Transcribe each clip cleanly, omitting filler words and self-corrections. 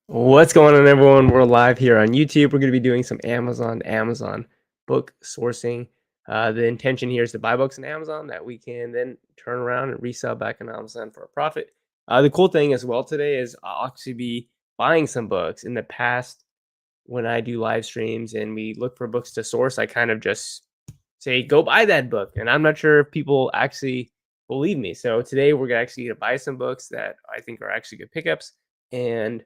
What's going on, everyone? We're live here on YouTube. We're going to be doing some Amazon book sourcing. The intention here is to buy books on Amazon that we can then turn around and resell back on Amazon for a profit. The cool thing as well today is I'll actually be buying some books. In the past, when I do live streams and we look for books to source, I kind of just say, go buy that book. And I'm not sure if people actually believe me. So today we're actually going to buy some books that I think are actually good pickups. And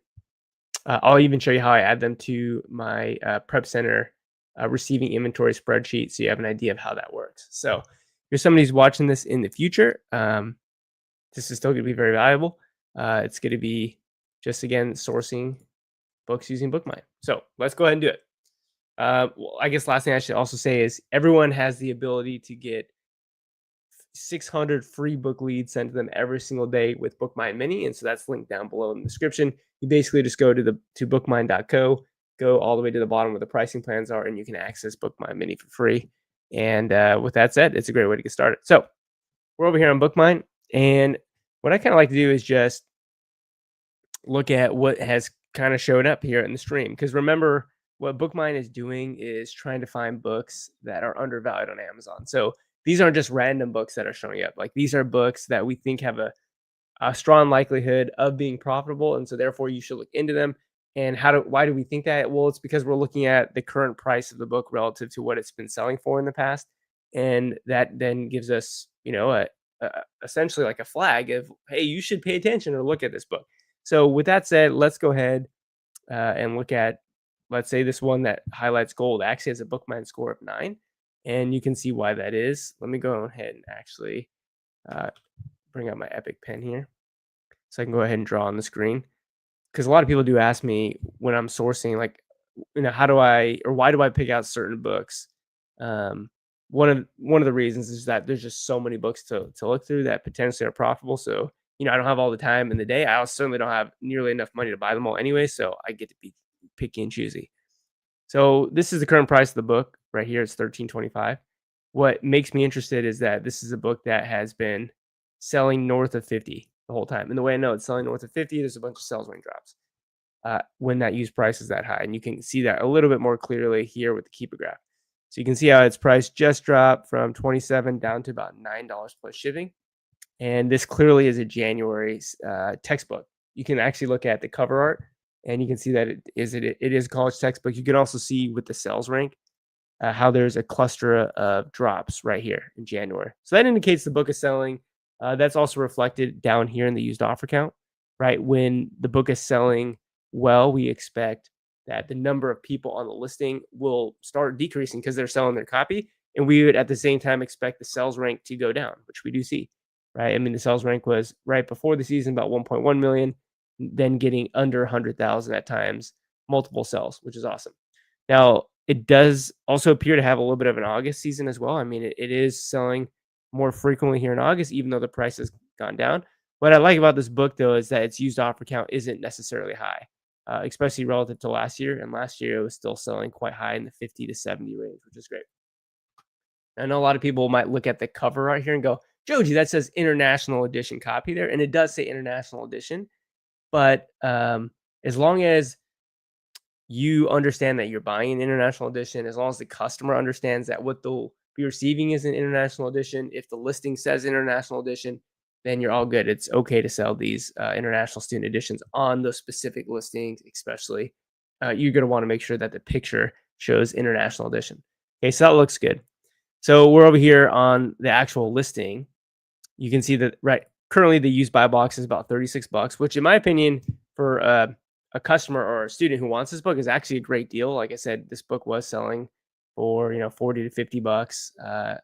I'll even show you how I add them to my Prep Center receiving inventory spreadsheet, so you have an idea of how that works. So, if you're somebody who's watching this in the future, this is still going to be very valuable. It's going to be just again sourcing books using BookMine. So let's go ahead and do it. Well, I guess last thing I should also say is everyone has the ability to get 600 free book leads sent to them every single day with BookMine Mini, and so that's linked down below in the description. You basically just go to bookmine.co, go all the way to the bottom where the pricing plans are, and you can access BookMine Mini for free. And with that said, it's a great way to get started. So we're over here on BookMine, and what I kind of like to do is just look at what has kind of showed up here in the stream. Because remember, what BookMine is doing is trying to find books that are undervalued on Amazon. So these aren't just random books that are showing up. Like these are books that we think have a strong likelihood of being profitable, and so therefore you should look into them. And why do we think that? Well, it's because we're looking at the current price of the book relative to what it's been selling for in the past, and that then gives us, a essentially like a flag of, hey, you should pay attention or look at this book. So with that said, let's go ahead and look at, let's say this one that highlights gold actually has a BookMine score of 9, and you can see why that is. Let me go ahead and actually uh, bring up my Epic pen here so I can go ahead and draw on the screen. Because a lot of people do ask me when I'm sourcing, like, how do I or why do I pick out certain books? Um, one of the reasons is that there's just so many books to look through that potentially are profitable. So I don't have all the time in the day. I also certainly don't have nearly enough money to buy them all anyway. So I get to be picky and choosy. So this is the current price of the book right here. It's 13.25. What makes me interested is that this is a book that has been selling north of 50 the whole time. And the way I know it's selling north of 50, there's a bunch of sales rank drops when that used price is that high. And you can see that a little bit more clearly here with the Keeper graph. So you can see how its price just dropped from 27 down to about $9 plus shipping. And this clearly is a January textbook. You can actually look at the cover art and you can see that it is a college textbook. You can also see with the sales rank how there's a cluster of drops right here in January. So that indicates the book is selling. That's also reflected down here in the used offer count, right? When the book is selling well, we expect that the number of people on the listing will start decreasing because they're selling their copy. And we would at the same time expect the sales rank to go down, which we do see, right? I mean, the sales rank was right before the season about 1.1 million, then getting under 100,000 at times, multiple sales, which is awesome. Now, it does also appear to have a little bit of an August season as well. I mean, it is selling more frequently here in August, even though the price has gone down. What I like about this book, though, is that its used offer count isn't necessarily high, especially relative to last year. And last year, it was still selling quite high in the 50 to 70 range, which is great. I know a lot of people might look at the cover right here and go, Joji, that says international edition copy there. And it does say international edition. But as long as you understand that you're buying an international edition, as long as the customer understands that what they'll be receiving is an international edition, if the listing says international edition, then you're all good. It's okay to sell these international student editions on those specific listings, especially. You're going to want to make sure that the picture shows international edition. Okay, so that looks good. So we're over here on the actual listing. You can see that right currently the used buy box is about $36, which in my opinion for a customer or a student who wants this book is actually a great deal. Like I said, this book was selling for 40 to $50,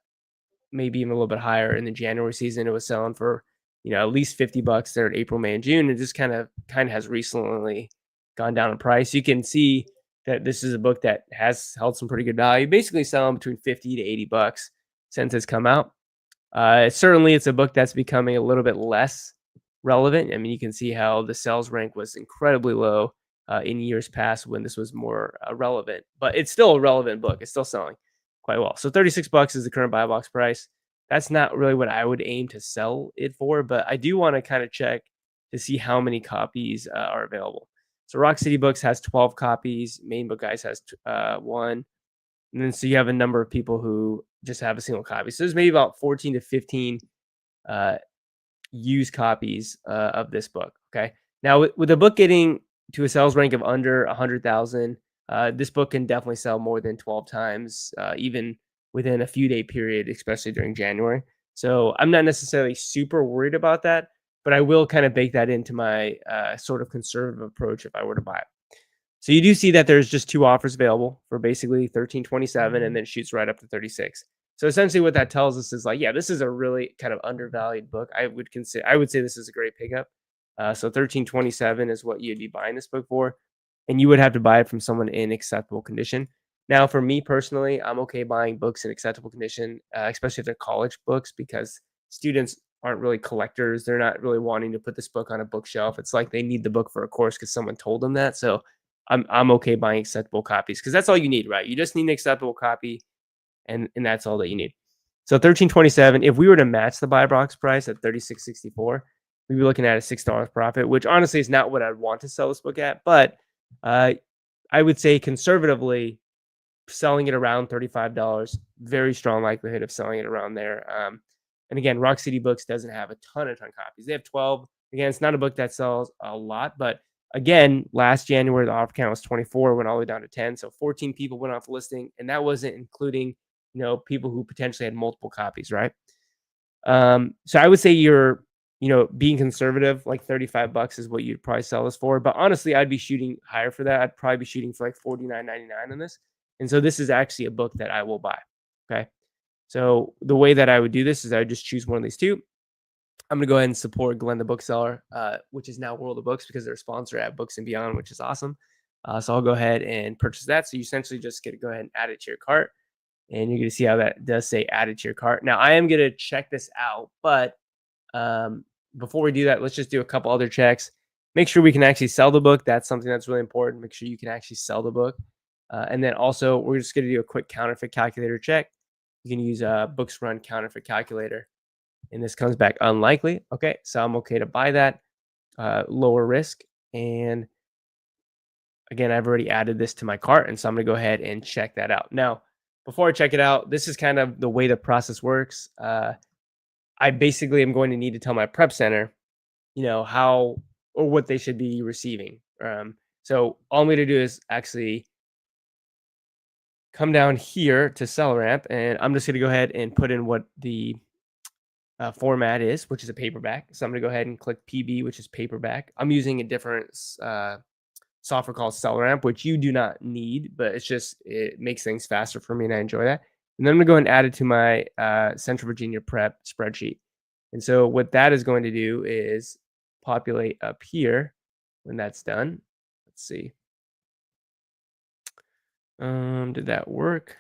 maybe even a little bit higher in the January season. It was selling for at least $50 there in April, May, and June. It just kind of has recently gone down in price. You can see that this is a book that has held some pretty good value, basically selling between 50 to $80 since it's come out. Certainly, it's a book that's becoming a little bit less relevant. I mean, you can see how the sales rank was incredibly low in years past when this was more relevant, but it's still a relevant book. It's still selling quite well. So $36 is the current buy box price. That's not really what I would aim to sell it for, but I do want to kind of check to see how many copies are available. So Rock City Books has 12 copies. Main Book Guys has one. And then so you have a number of people who just have a single copy. So there's maybe about 14 to 15 uh, used copies of this book. Okay. Now, with the book getting to a sales rank of under 100,000, this book can definitely sell more than 12 times, even within a few day period, especially during January. So I'm not necessarily super worried about that, but I will kind of bake that into my sort of conservative approach if I were to buy it. So you do see that there's just two offers available for basically 1327 and then shoots right up to 36. So essentially what that tells us is like, yeah, this is a really kind of undervalued book. I would say this is a great pickup. So 1327 is what you'd be buying this book for, and you would have to buy it from someone in acceptable condition. Now, for me personally, I'm okay buying books in acceptable condition, especially if they're college books, because students aren't really collectors. They're not really wanting to put this book on a bookshelf. It's like they need the book for a course because someone told them that. So I'm okay buying acceptable copies because that's all you need, right? You just need an acceptable copy, and that's all that you need. So 1327. If we were to match the buy box price at 36.64, we'd be looking at a $6 profit, which honestly is not what I'd want to sell this book at. But uh, I would say conservatively, selling it around $35, very strong likelihood of selling it around there. And again, Rock City Books doesn't have a ton of copies. They have 12. Again, it's not a book that sells a lot, but again, last January, the offer count was 24, went all the way down to 10. So 14 people went off the listing, and that wasn't including, people who potentially had multiple copies, right? So I would say you're, being conservative, like $35 is what you'd probably sell this for. But honestly, I'd be shooting higher for that. I'd probably be shooting for like $49.99 on this. And so this is actually a book that I will buy. Okay. So the way that I would do this is I would just choose one of these two. I'm going to go ahead and support Glenn the Bookseller, which is now World of Books because they're a sponsor at Books and Beyond, which is awesome. So I'll go ahead and purchase that. So you essentially just get to go ahead and add it to your cart. And you're going to see how that does say add it to your cart. Now, I am going to check this out, but before we do that, let's just do a couple other checks. Make sure we can actually sell the book. That's something that's really important. Make sure you can actually sell the book. And then also, we're just going to do a quick counterfeit calculator check. You can use a Books Run counterfeit calculator. And this comes back unlikely. Okay, so I'm okay to buy that. Lower risk. And again, I've already added this to my cart. And so I'm going to go ahead and check that out. Now, before I check it out, this is kind of the way the process works. I basically am going to need to tell my prep center, how or what they should be receiving. So all I'm going to do is actually come down here to SellRamp, and I'm just going to go ahead and put in what the format is, which is a paperback. So I'm going to go ahead and click PB, which is paperback. I'm using a different software called SellRamp, which you do not need, but it makes things faster for me, and I enjoy that. And then I'm going to go ahead and add it to my Central Virginia prep spreadsheet. And so what that is going to do is populate up here when that's done. Let's see. Did that work?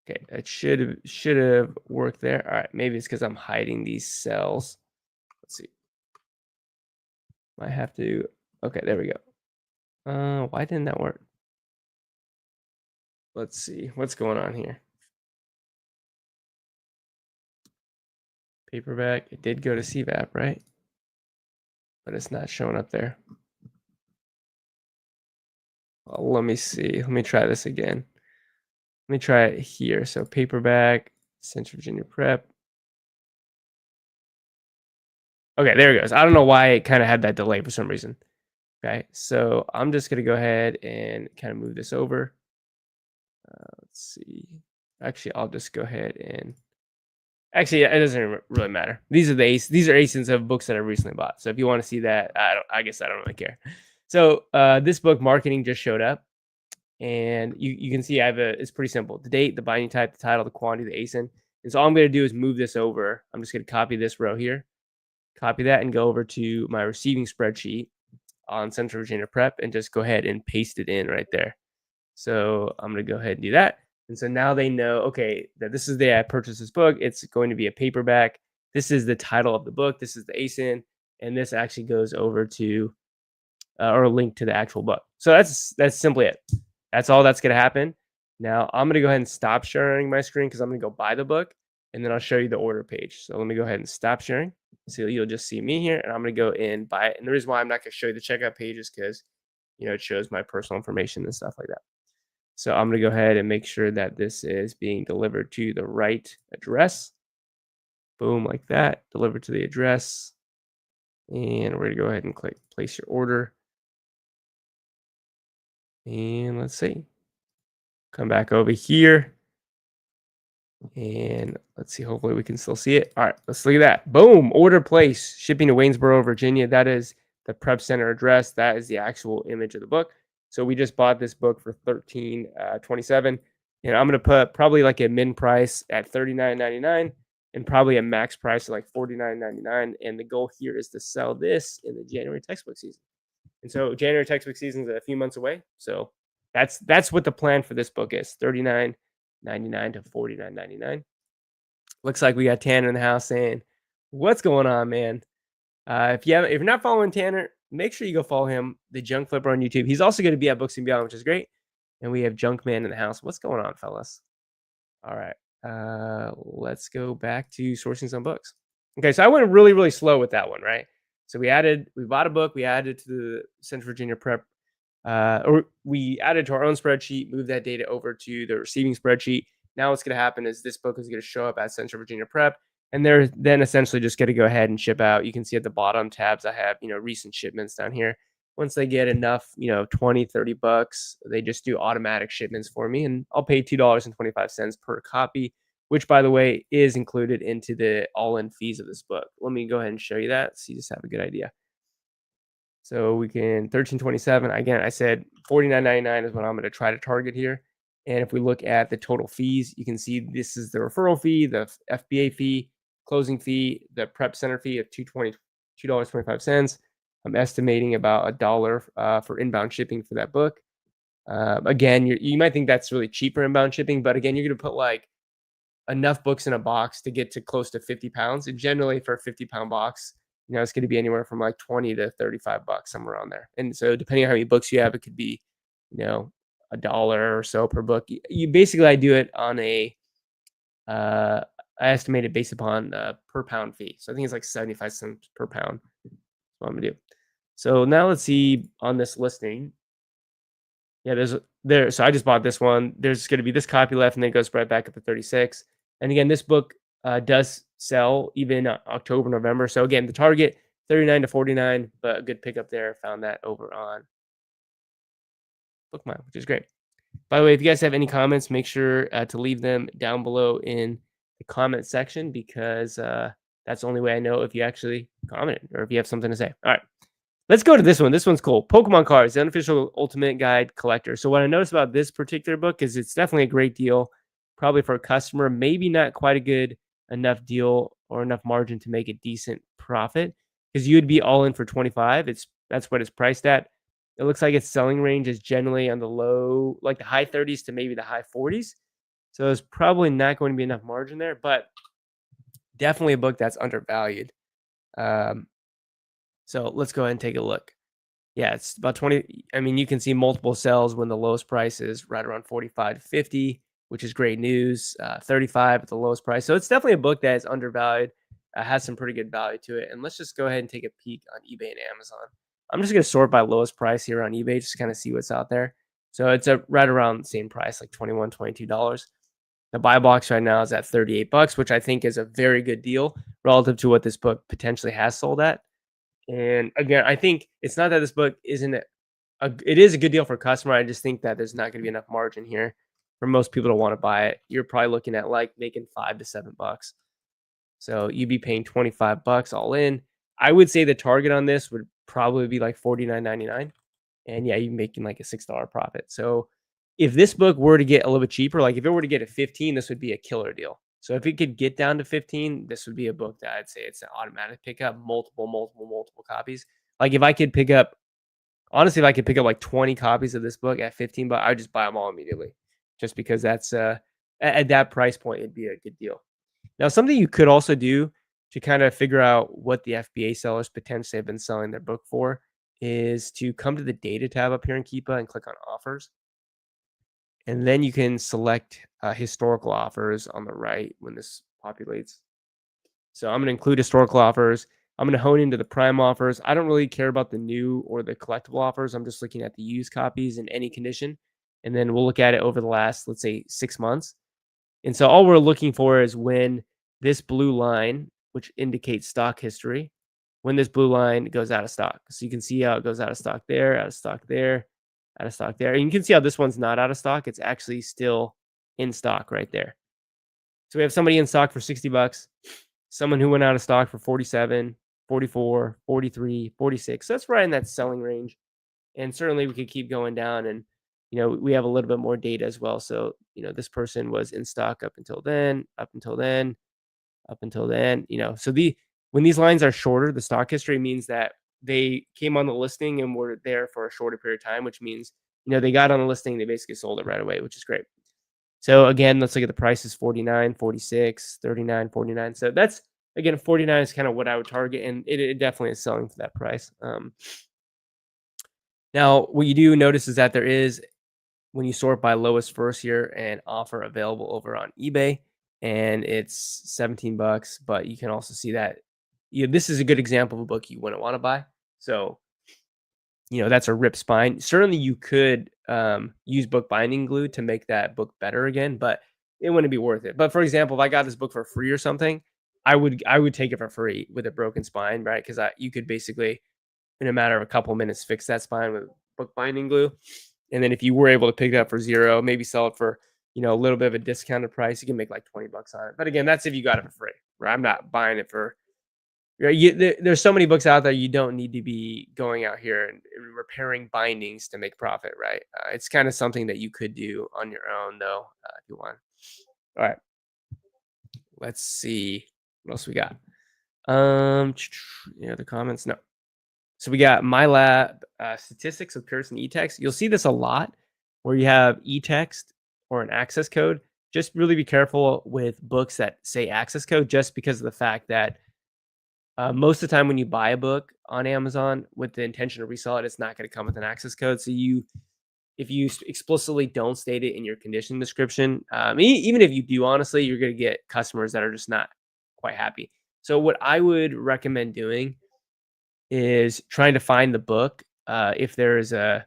Okay, that should have worked there. All right, maybe it's because I'm hiding these cells. Let's see. I have to. Okay, there we go. Why didn't that work? Let's see what's going on here. Paperback. It did go to CVAP, right? But it's not showing up there. Well, let me see. Let me try this again. Let me try it here. So paperback, Central Virginia Prep. Okay, there it goes. I don't know why it kind of had that delay for some reason. Okay, so I'm just going to go ahead and kind of move this over. Let's see. Actually, I'll just go ahead and... Actually, it doesn't really matter. These are ASINs of books that I recently bought. So if you want to see that, I guess I don't really care. So this book, Marketing, just showed up. And you can see it's pretty simple. The date, the binding type, the title, the quantity, the ASIN. And so all I'm going to do is move this over. I'm just going to copy this row here, copy that, and go over to my receiving spreadsheet on Central Virginia Prep and just go ahead and paste it in right there. So I'm going to go ahead and do that. And so now they know, okay, that this is the day I purchased this book. It's going to be a paperback. This is the title of the book. This is the ASIN. And this actually goes over to or a link to the actual book. So that's simply it. That's all that's going to happen. Now I'm going to go ahead and stop sharing my screen because I'm going to go buy the book, and then I'll show you the order page. So let me go ahead and stop sharing. So you'll just see me here, and I'm gonna go and buy it. And the reason why I'm not gonna show you the checkout page is because it shows my personal information and stuff like that. So I'm gonna go ahead and make sure that this is being delivered to the right address. Boom, like that. Delivered to the address. And we're gonna go ahead and click place your order. And let's see. Come back over here. And let's see. Hopefully we can still see it. All right, let's look at that. Boom. Order place. Shipping to Waynesboro, Virginia. That is the prep center address. That is the actual image of the book. So we just bought this book for $13.27. And I'm gonna put probably like a min price at $39.99 and probably a max price of like $49.99. And the goal here is to sell this in the January textbook season. And so January textbook season is a few months away. So that's what the plan for this book is: $39.99 to $49.99. Looks like we got Tanner in the house saying, "What's going on, man?" If you're not following Tanner, make sure you go follow him, the Junk Flipper on YouTube. He's also going to be at Books and Beyond, which is great. And we have Junk Man in the house. What's going on, fellas? All right. Let's go back to sourcing some books. Okay, so I went really, really slow with that one, right? So we bought a book, we added to the Central Virginia Prep, or we added to our own spreadsheet, moved that data over to the receiving spreadsheet. Now what's going to happen is this book is going to show up at Central Virginia Prep, and they're then essentially just going to go ahead and ship out. You can see at the bottom tabs, I have, recent shipments down here. Once they get enough, 20, 30 bucks, they just do automatic shipments for me, and I'll pay $2.25 per copy, which, by the way, is included into the all-in fees of this book. Let me go ahead and show you that so you just have a good idea. So we can 1327. Again, I said $49.99 is what I'm going to try to target here. And if we look at the total fees, you can see this is the referral fee, the FBA fee, closing fee, the prep center fee of $2.25. I'm estimating about $1 for inbound shipping for that book. Again, you might think that's really cheap for inbound shipping, but again, you're going to put like enough books in a box to get to close to 50 pounds. And generally for a 50-pound box, it's going to be anywhere from like 20 to 35 bucks, somewhere around there. And so depending on how many books you have, it could be, $1 or so per book. You basically, I do it on I estimate it based upon per pound fee. So I think it's like 75 cents per pound. That's what I'm gonna do. So now let's see on this listing. Yeah, so I just bought this one. There's going to be this copy left, and then it goes right back up to 36. And again, this book does sell even October, November. So again, the target 39 to 49, but a good pickup there. Found that over on BookMine, which is great. By the way, if you guys have any comments, make sure to leave them down below in the comment section, because that's the only way I know if you actually commented or if you have something to say. All right. Let's go to this one. This one's cool. Pokemon cards, the unofficial ultimate guide collector. So what I noticed about this particular book is it's definitely a great deal, probably for a customer, maybe not quite a good enough deal or enough margin to make a decent profit, because you'd be all in for 25. That's what it's priced at. It looks like its selling range is generally on the low, like the high 30s to maybe the high 40s. So there's probably not going to be enough margin there, but definitely a book that's undervalued. So let's go ahead and take a look. Yeah, it's about 20. I mean, you can see multiple sales when the lowest price is right around 45 to 50, which is great news. 35 at the lowest price. So it's definitely a book that is undervalued, has some pretty good value to it. And let's just go ahead and take a peek on eBay and Amazon. I'm just going to sort by lowest price here on eBay, just to kind of see what's out there. So it's right around the same price, like $21, $22. The buy box right now is at 38 bucks, which I think is a very good deal relative to what this book potentially has sold at. And again, I think it's not that this book isn't it is a good deal for a customer. I just think that there's not going to be enough margin here for most people to want to buy it. You're probably looking at like making $5 to $7. So you'd be paying 25 bucks all in. I would say the target on this would probably be like $49.99. And yeah, you're making like a $6 profit. So if this book were to get a little bit cheaper, like if it were to get a 15, this would be a killer deal. So if it could get down to 15, this would be a book that I'd say it's an automatic pickup, multiple copies. Like if I could pick up, honestly, if I could pick up like 20 copies of this book at 15 bucks, I would just buy them all immediately, just because that's at that price point, it'd be a good deal. Now, something you could also do to kind of figure out what the FBA sellers potentially have been selling their book for is to come to the data tab up here in Keepa and click on offers. And then you can select historical offers on the right when this populates. So I'm going to include historical offers. I'm going to hone into the prime offers. I don't really care about the new or the collectible offers. I'm just looking at the used copies in any condition. And then we'll look at it over the last, let's say, 6 months. And so all we're looking for is when this blue line, which indicates stock history, when this blue line goes out of stock. So you can see how it goes out of stock there, out of stock there, out of stock there. And you can see how this one's not out of stock. It's actually still in stock right there. So we have somebody in stock for 60 bucks, someone who went out of stock for 47, 44, 43, 46. So that's right in that selling range. And certainly we could keep going down and we have a little bit more data as well. So, this person was in stock up until then, up until then, up until then, So when these lines are shorter, the stock history means that they came on the listing and were there for a shorter period of time, which means, they got on the listing, they basically sold it right away, which is great. So again, let's look at the prices 49, 46, 39, 49. So that's again 49 is kind of what I would target, and it definitely is selling for that price. Now, what you do notice is that there is, when you sort by lowest first here, an offer available over on eBay, and it's 17 bucks. But you can also see that this is a good example of a book you wouldn't want to buy. So that's a rip spine. Certainly, you could use book binding glue to make that book better again, but it wouldn't be worth it. But for example, if I got this book for free or something, I would take it for free with a broken spine, right? Because you could basically, in a matter of a couple minutes, fix that spine with book binding glue. And then if you were able to pick it up for zero, maybe sell it for a little bit of a discounted price, you can make like 20 bucks on it. But again, that's if you got it for free, right? I'm not buying it for. There's so many books out there. You don't need to be going out here and repairing bindings to make profit, right? It's kind of something that you could do on your own, though, if you want. All right, let's see what else we got. Any other comments? No. So we got MyLab statistics with Pearson eText. You'll see this a lot where you have eText or an access code. Just really be careful with books that say access code, just because of the fact that most of the time when you buy a book on Amazon with the intention to resell it, it's not going to come with an access code. So if you explicitly don't state it in your condition description, even if you do, honestly, you're going to get customers that are just not quite happy. So what I would recommend doing is trying to find the book if there is a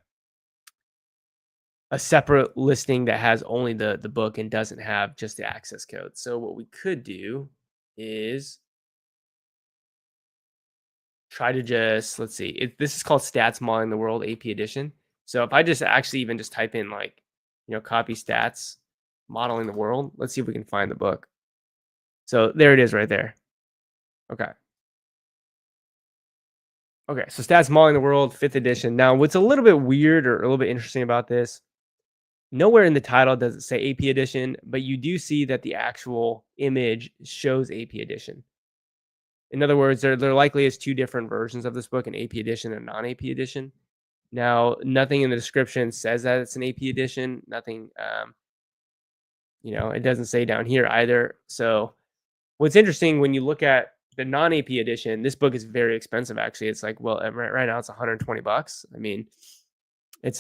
separate listing that has only the book and doesn't have just the access code. So what we could do is try to just, let's see, this is called Stats Modeling the World AP Edition. So if I just actually even just type in like, copy stats modeling the world, let's see if we can find the book. So there it is right there. Okay. Okay, so Stats Modeling the World, 5th edition. Now, what's a little bit weird or a little bit interesting about this, nowhere in the title does it say AP edition, but you do see that the actual image shows AP edition. In other words, there likely is two different versions of this book, an AP edition and a non-AP edition. Now, nothing in the description says that it's an AP edition. Nothing, it doesn't say down here either. So what's interesting when you look at the non-AP edition, this book is very expensive, actually. It's like, well, right now it's 120 bucks. I mean, it's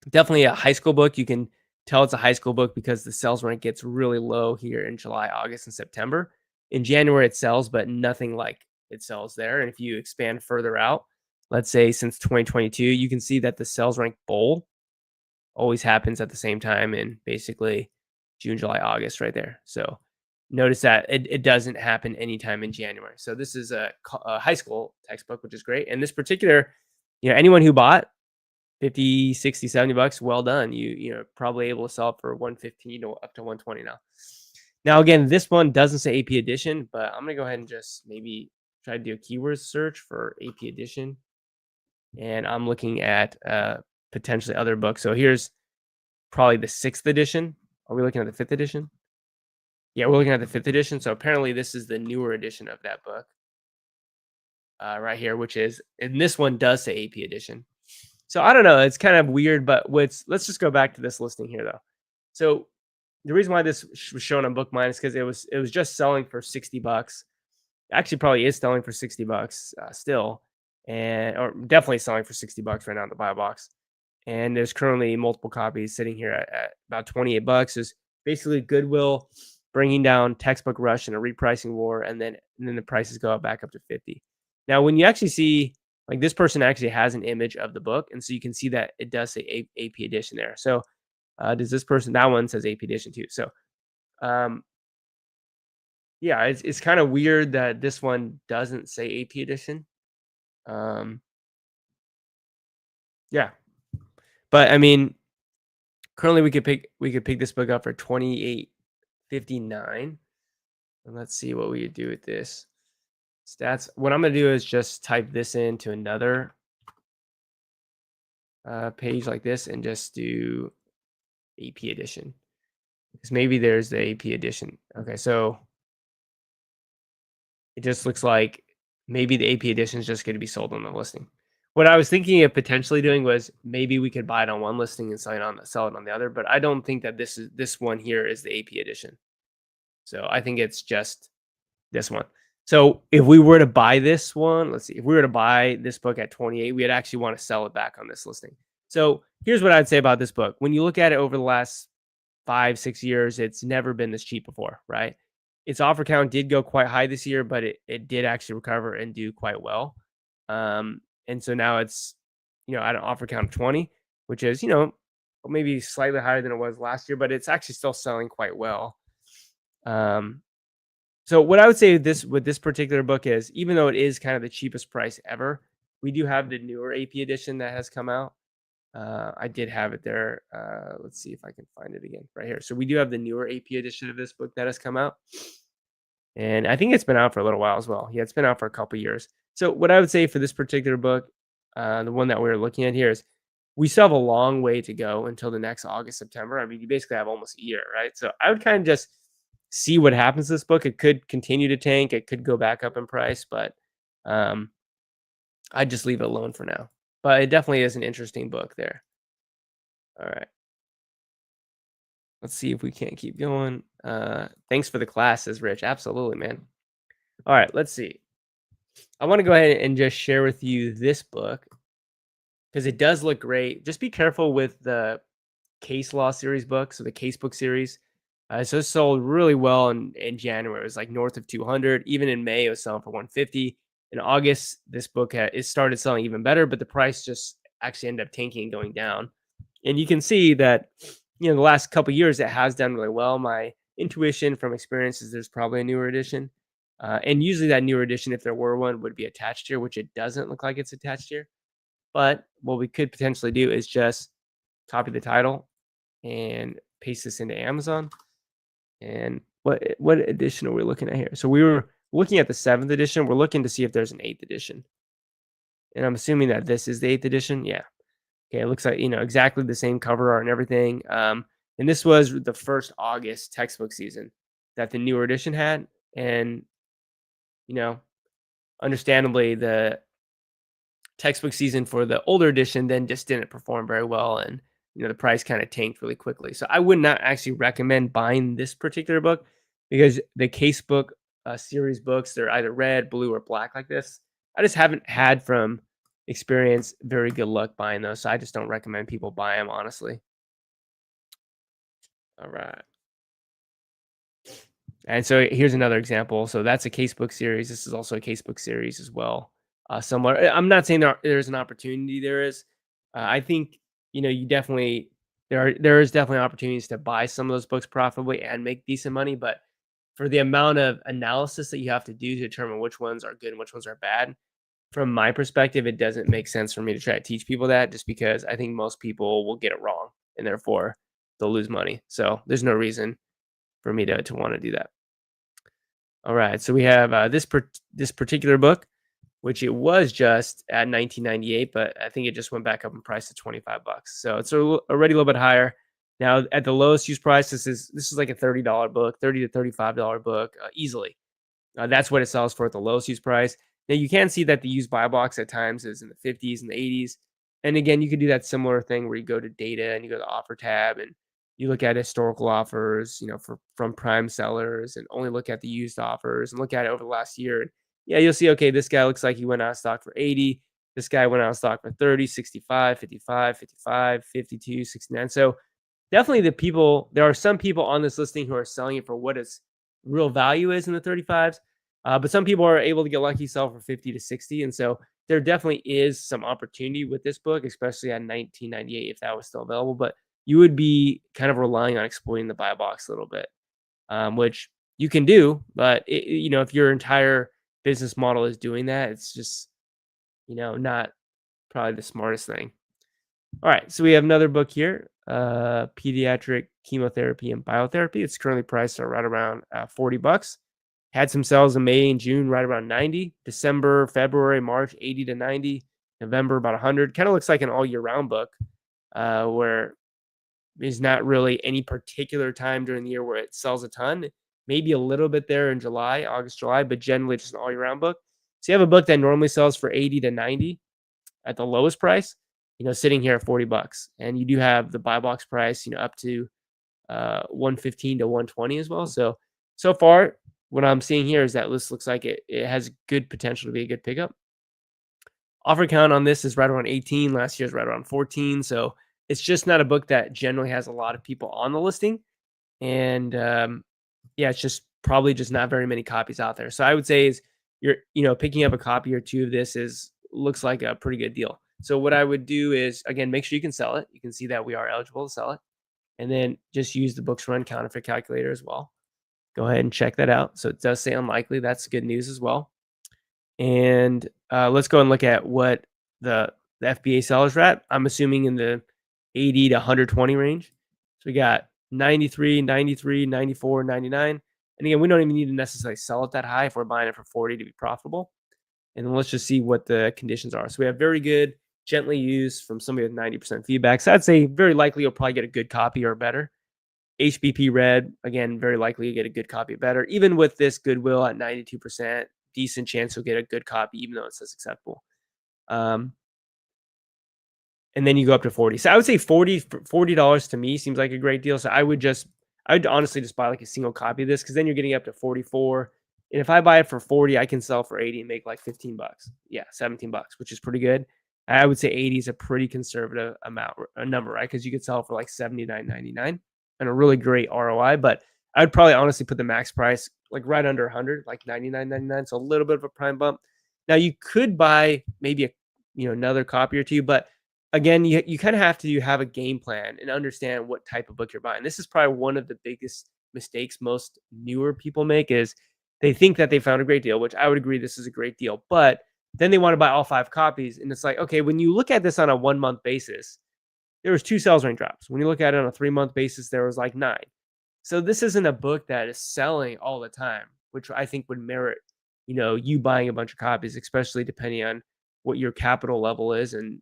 definitely a high school book. You can tell it's a high school book because the sales rank gets really low here in July, August, and September. In January, it sells, but nothing like it sells there. And if you expand further out, let's say since 2022, you can see that the sales rank bowl always happens at the same time in basically June, July, August right there. So notice that it doesn't happen anytime in January. So this is a high school textbook, which is great. And this particular, anyone who bought 50, 60, 70 bucks, well done. You're probably able to sell it for 115 or up to 120 now. Now, again, this one doesn't say AP edition, but I'm going to go ahead and just maybe try to do a keyword search for AP edition. And I'm looking at potentially other books. So here's probably the 6th edition. Are we looking at the 5th edition? Yeah, we're looking at the 5th edition. So apparently this is the newer edition of that book right here, and this one does say AP edition. So I don't know. It's kind of weird, but let's just go back to this listing here, though. So the reason why this was shown on BookMine is because it was just selling for 60 bucks. Actually, probably is selling for 60 bucks still, or definitely selling for 60 bucks right now in the buy box. And there's currently multiple copies sitting here at about 28 bucks. Is basically Goodwill bringing down textbook rush and a repricing war, and then the prices go up back up to 50. Now, when you actually see like this person actually has an image of the book, and so you can see that it does say AP edition there. So does this person? That one says AP edition too. So um, yeah, it's kind of weird that this one doesn't say AP edition. Um, yeah, but I mean, currently we could pick this book up for 28.59. And let's see what we could do with this. Stats. What I'm gonna do is just type this into another page like this and just do AP edition. Because maybe there's the AP edition. Okay, so it just looks like maybe the AP edition is just going to be sold on the listing. What I was thinking of potentially doing was maybe we could buy it on one listing and sell it on the other, but I don't think that this one here is the AP edition. So I think it's just this one. So if we were to buy this one, let's see, if we were to buy this book at 28, we'd actually want to sell it back on this listing. So here's what I'd say about this book. When you look at it over the last 5, 6 years, it's never been this cheap before, right? Its offer count did go quite high this year, but it did actually recover and do quite well. And so now it's, at an offer count of 20, which is, maybe slightly higher than it was last year, but it's actually still selling quite well. So what I would say with this particular book is, even though it is kind of the cheapest price ever, we do have the newer AP edition that has come out. I did have it there. Let's see if I can find it again right here. So we do have the newer AP edition of this book that has come out. And I think it's been out for a little while as well. Yeah, it's been out for a couple years. So what I would say for this particular book, the one that we're looking at here is we still have a long way to go until the next August, September. I mean, you basically have almost a year, right? So I would kind of just see what happens to this book. It could continue to tank. It could go back up in price, but um, I'd just leave it alone for now. But it definitely is an interesting book there. All right. Let's see if we can't keep going. Thanks for the classes, Rich. Absolutely, man. All right, let's see. I want to go ahead and just share with you this book because it does look great. Just be careful with the case law series books, so the case book series. So it sold really well in January. It was like north of 200. Even in May, it was selling for 150. In August, this book it started selling even better, but the price just actually ended up tanking and going down. And you can see that, the last couple years it has done really well. My intuition from experience is there's probably a newer edition. And usually that newer edition, if there were one, would be attached here, which it doesn't look like it's attached here. But what we could potentially do is just copy the title and paste this into Amazon. And what edition are we looking at here? So we were looking at the 7th edition. We're looking to see if there's an 8th edition. And I'm assuming that this is the 8th edition. Yeah. Okay, it looks like, exactly the same cover art and everything. And this was the first August textbook season that the newer edition had. And, understandably, the textbook season for the older edition then just didn't perform very well. And, the price kind of tanked really quickly. So I would not actually recommend buying this particular book because the case book series books, they're either red, blue, or black like this. I just haven't had from experience very good luck buying those. So I just don't recommend people buy them, honestly. All right. And so here's another example. So that's a casebook series. This is also a casebook series as well. Similar. I'm not saying there's an opportunity. There is. I think you definitely there is definitely opportunities to buy some of those books profitably and make decent money. But for the amount of analysis that you have to do to determine which ones are good and which ones are bad, from my perspective, it doesn't make sense for me to try to teach people that just because I think most people will get it wrong and therefore they'll lose money. So there's no reason for me to want to do that. All right, so we have this particular book, which it was just at 1998, but I think it just went back up in price to 25 bucks. So it's already a little bit higher. Now at the lowest use price, this is like a $30 book, $30 to $35 book easily. That's what it sells for at the lowest use price. Now you can see that the used buy box at times is in the 50s and the 80s. And again, you could do that similar thing where you go to data and you go to the offer tab and you look at historical offers, from prime sellers and only look at the used offers and look at it over the last year. And yeah, you'll see, okay, this guy looks like he went out of stock for 80. This guy went out of stock for 30, 65, 55, 55, 52, 69. So definitely there are some people on this listing who are selling it for what its real value is in the 35s. But some people are able to get lucky, sell for 50 to 60. And so there definitely is some opportunity with this book, especially at 1998 if that was still available. But you would be kind of relying on exploiting the buy box a little bit, which you can do. But if your entire business model is doing that, it's just not probably the smartest thing. All right, so we have another book here, Pediatric Chemotherapy and Biotherapy. It's currently priced at right around $40. Had some sales in May and June, right around 90. December, February, March, 80 to 90. November, about 100. Kind of looks like an all year round book, where there's not really any particular time during the year where it sells a ton. Maybe a little bit there in July, August, July, but generally just an all year round book. So you have a book that normally sells for 80 to 90 at the lowest price, sitting here at $40, and you do have the buy box price, up to 115 to 120 as well. So far, what I'm seeing here is that list looks like it has good potential to be a good pickup. Offer count on this is right around 18. Last year's right around 14. So it's just not a book that generally has a lot of people on the listing, and yeah, it's just probably just not very many copies out there. So I would say is you're picking up a copy or two of this looks like a pretty good deal. So what I would do is, again, make sure you can sell it. You can see that we are eligible to sell it, and then just use the books run counterfeit calculator as well. Go ahead and check that out. So it does say unlikely. That's good news as well. And let's go and look at what the FBA sellers are at. I'm assuming in the 80 to 120 range. So we got 93, 93, 94, 99. And again, we don't even need to necessarily sell it that high if we're buying it for 40 to be profitable. And then let's just see what the conditions are. So we have very good, gently used from somebody with 90% feedback. So I'd say very likely you'll probably get a good copy or better. HBP red, again, very likely you get a good copy or better. Even with this goodwill at 92%, decent chance you'll get a good copy, even though it says acceptable. And then you go up to 40. So I would say $40 to me seems like a great deal. So I'd honestly just buy like a single copy of this, because then you're getting up to 44. And if I buy it for 40, I can sell for 80 and make like $15. Yeah, $17, which is pretty good. I would say 80 is a pretty conservative a number, right? Because you could sell for like $79.99 and a really great ROI. But I'd probably honestly put the max price like right under 100, like $99.99. So a little bit of a prime bump. Now you could buy maybe another copy or two, but again, you kind of have to have a game plan and understand what type of book you're buying. This is probably one of the biggest mistakes most newer people make is they think that they found a great deal, which I would agree this is a great deal, but then they want to buy all 5 copies. And it's like, okay, when you look at this on a 1-month basis, there was 2 sales range drops. When you look at it on a 3-month basis, there was like 9. So this isn't a book that is selling all the time, which I think would merit, you buying a bunch of copies, especially depending on what your capital level is and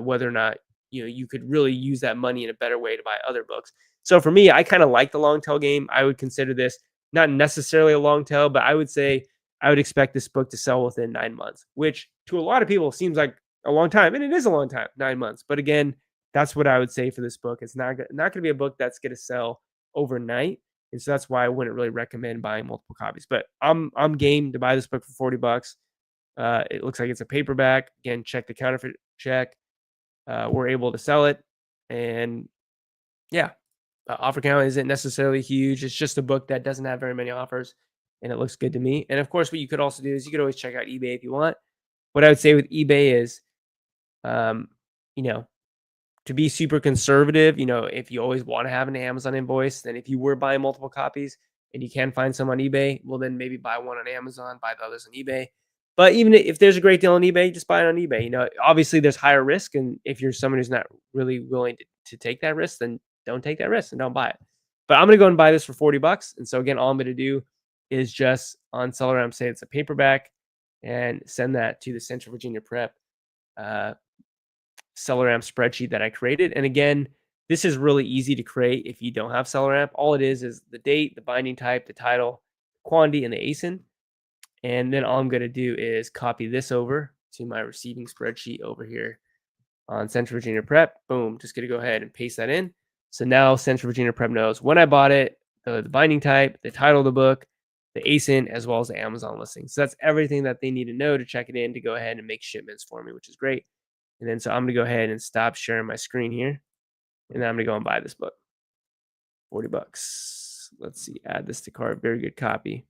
whether or not you could really use that money in a better way to buy other books. So for me, I kind of like the long tail game. I would consider this not necessarily a long tail, but I would say I would expect this book to sell within 9 months, which to a lot of people seems like a long time, and it is a long time, 9 months. But again, that's what I would say for this book. It's not going to be a book that's going to sell overnight. And so that's why I wouldn't really recommend buying multiple copies. But I'm game to buy this book for $40. It looks like it's a paperback. Again, check the counterfeit check. We're able to sell it. And yeah, offer count isn't necessarily huge. It's just a book that doesn't have very many offers, and it looks good to me. And of course, what you could also do is you could always check out eBay if you want. What I would say with eBay is, you know, to be super conservative, if you always want to have an Amazon invoice, then if you were buying multiple copies and you can find some on eBay, well, then maybe buy one on Amazon, buy the others on eBay. But even if there's a great deal on eBay, just buy it on eBay. Obviously there's higher risk. And if you're someone who's not really willing to take that risk, then don't take that risk and don't buy it. But I'm going to go and buy this for $40. And so again, all I'm going to do is just on Selleram say it's a paperback and send that to the Central Virginia Prep Selleram spreadsheet that I created. And again, this is really easy to create if you don't have Selleram. All it is the date, the binding type, the title, quantity, and the ASIN. And then all I'm going to do is copy this over to my receiving spreadsheet over here on Central Virginia Prep. Boom, just going to go ahead and paste that in. So now Central Virginia Prep knows when I bought it, the binding type, the title of the book, the ASIN, as well as the Amazon listing. So that's everything that they need to know to check it in to go ahead and make shipments for me, which is great. And then so I'm going to go ahead and stop sharing my screen here. And then I'm gonna go and buy this book. 40 bucks. Let's see, add this to cart. Very good copy.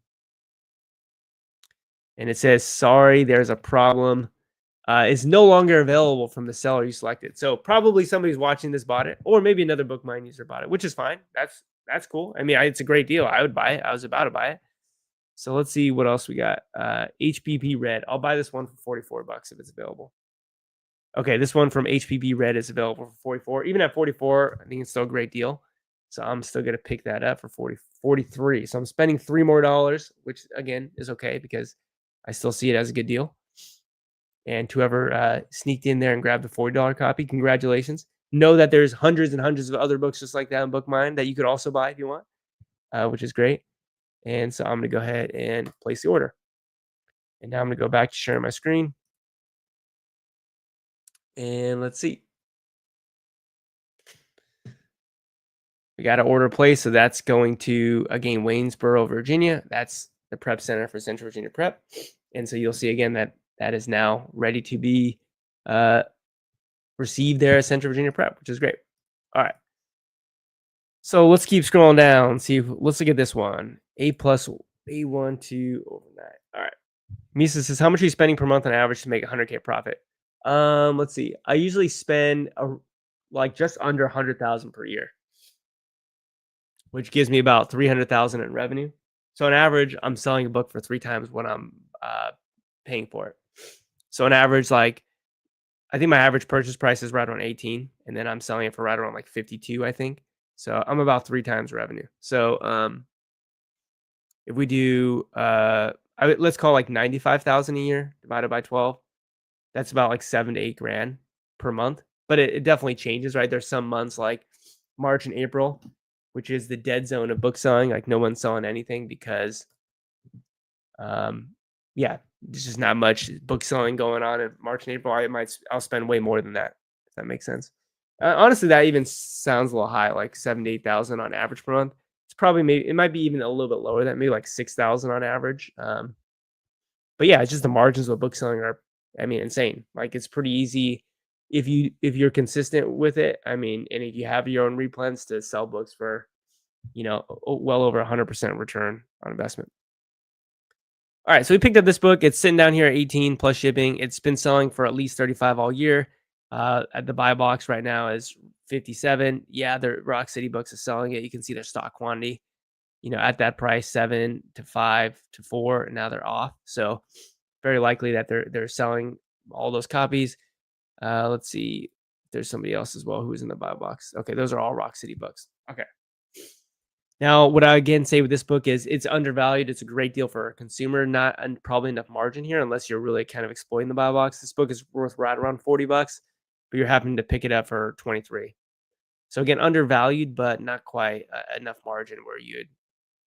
And it says, sorry, there's a problem. Is no longer available from the seller you selected. So probably somebody's watching this bought it, or maybe another BookMine user bought it, which is fine. That's cool. I mean, it's a great deal. I would buy it. I was about to buy it. So let's see what else we got. HPP Red. I'll buy this one for 44 bucks if it's available. Okay, this one from HPP Red is available for 44. Even at 44, I think it's still a great deal. So I'm still going to pick that up for 43. So I'm spending $3 more, which again is okay because I still see it as a good deal. And whoever sneaked in there and grabbed the $40 copy, congratulations. Know that there's hundreds and hundreds of other books just like that in BookMine that you could also buy if you want, which is great. And so I'm going to go ahead and place the order. And now I'm going to go back to sharing my screen. And let's see. We got an order placed. So that's going to, again, Waynesboro, Virginia. That's the prep center for Central Virginia Prep. And so you'll see again that is now ready to be received there at Central Virginia Prep, which is great. All right. So let's keep scrolling down. Let's look at this one. A plus A1 to overnight. All right. Misa says, how much are you spending per month on average to make 100K profit? Let's see. I usually spend like just under 100,000 per year, which gives me about 300,000 in revenue. So on average, I'm selling a book for 3 times what I'm paying for it. So on average, like I think my average purchase price is right around 18, and then I'm selling it for right around like 52, I think. So I'm about 3 times revenue. So if we do let's call like 95,000 a year divided by 12, that's about like 7 to 8 grand per month. But it definitely changes, right? There's some months like March and April, which is the dead zone of book selling. Like no one's selling anything because yeah, there's just not much book selling going on in March and April. I'll spend way more than that, if that makes sense. Honestly, that even sounds a little high, like 7 to 8,000 on average per month. It's probably it might be even a little bit lower than maybe like 6,000 on average. But yeah, it's just the margins of book selling are, I mean, insane. Like it's pretty easy if you're consistent with it. I mean, and if you have your own replens to sell books for, well over 100% return on investment. All right, so we picked up this book. It's sitting down here at 18 plus shipping. It's been selling for at least 35 all year. At the buy box right now is 57. Yeah, the Rock City Books is selling it. You can see their stock quantity, at that price, 7 to 5 to 4, and now they're off. So very likely that they're selling all those copies. Let's see. There's somebody else as well who's in the buy box. Okay, those are all Rock City Books. Okay. Now, what I again say with this book is it's undervalued. It's a great deal for a consumer, not probably enough margin here unless you're really kind of exploiting the buy box. This book is worth right around 40 bucks, but you're happening to pick it up for 23. So again, undervalued, but not quite enough margin where you'd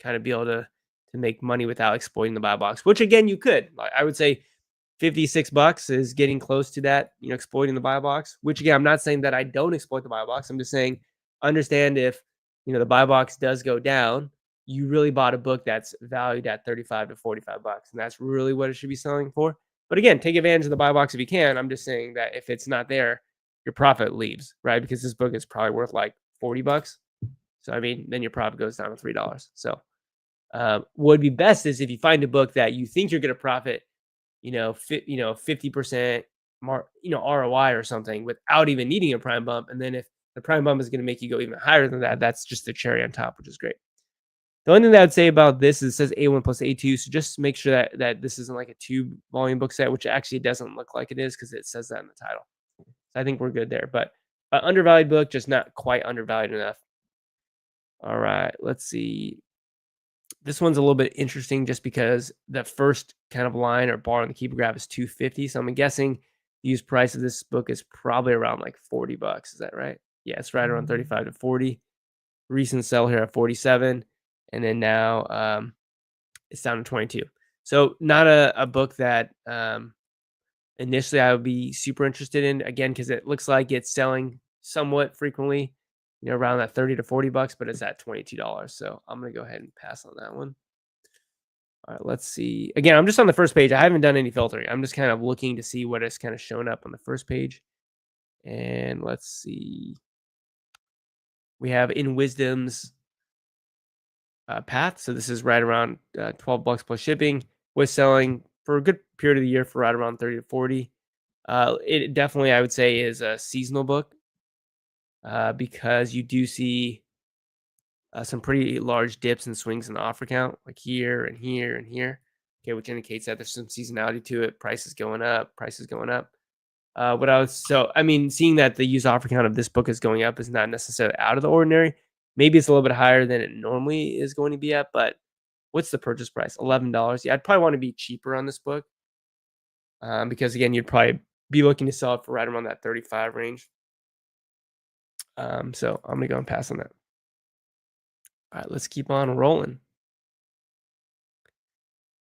kind of be able to make money without exploiting the buy box, which again, you could. Like, I would say 56 bucks is getting close to that, exploiting the buy box, which again, I'm not saying that I don't exploit the buy box. I'm just saying, understand if, the buy box does go down, you really bought a book that's valued at 35 to 45 bucks. And that's really what it should be selling for. But again, take advantage of the buy box if you can. I'm just saying that if it's not there, your profit leaves, right? Because this book is probably worth like 40 bucks. So, I mean, then your profit goes down to $3. So, what would be best is if you find a book that you think you're going to profit 50% ROI or something without even needing a prime bump. And then if the prime bump is going to make you go even higher than that, that's just the cherry on top, which is great. The only thing that I'd say about this is it says A1 plus A2. So just make sure that this isn't like a 2-volume book set, which actually doesn't look like it is because it says that in the title. So I think we're good there. But undervalued book, just not quite undervalued enough. All right, let's see. This one's a little bit interesting just because the first kind of line or bar on the keeper graph is 250. So I'm guessing the used price of this book is probably around like 40 bucks. Is that right? Yeah, it's right around 35 to 40. Recent sell here at 47. And then now it's down to 22. So not a book that initially I would be super interested in, again, because it looks like it's selling somewhat frequently, around that 30 to 40 bucks, but it's at $22. So I'm going to go ahead and pass on that one. All right, let's see. Again, I'm just on the first page. I haven't done any filtering. I'm just kind of looking to see what is kind of shown up on the first page. And let's see. We have In Wisdom's path. So this is right around $12 plus shipping. Was selling for a good period of the year for right around 30 to 40. It definitely, I would say, is a seasonal book because you do see some pretty large dips and swings in the offer count, like here and here and here. Okay, which indicates that there's some seasonality to it. Prices going up, prices going up. Seeing that the used offer count of this book is going up is not necessarily out of the ordinary. Maybe it's a little bit higher than it normally is going to be at, but what's the purchase price? $11. Yeah, I'd probably want to be cheaper on this book because again, you'd probably be looking to sell it for right around that 35 range. So I'm gonna go and pass on that. All right, let's keep on rolling.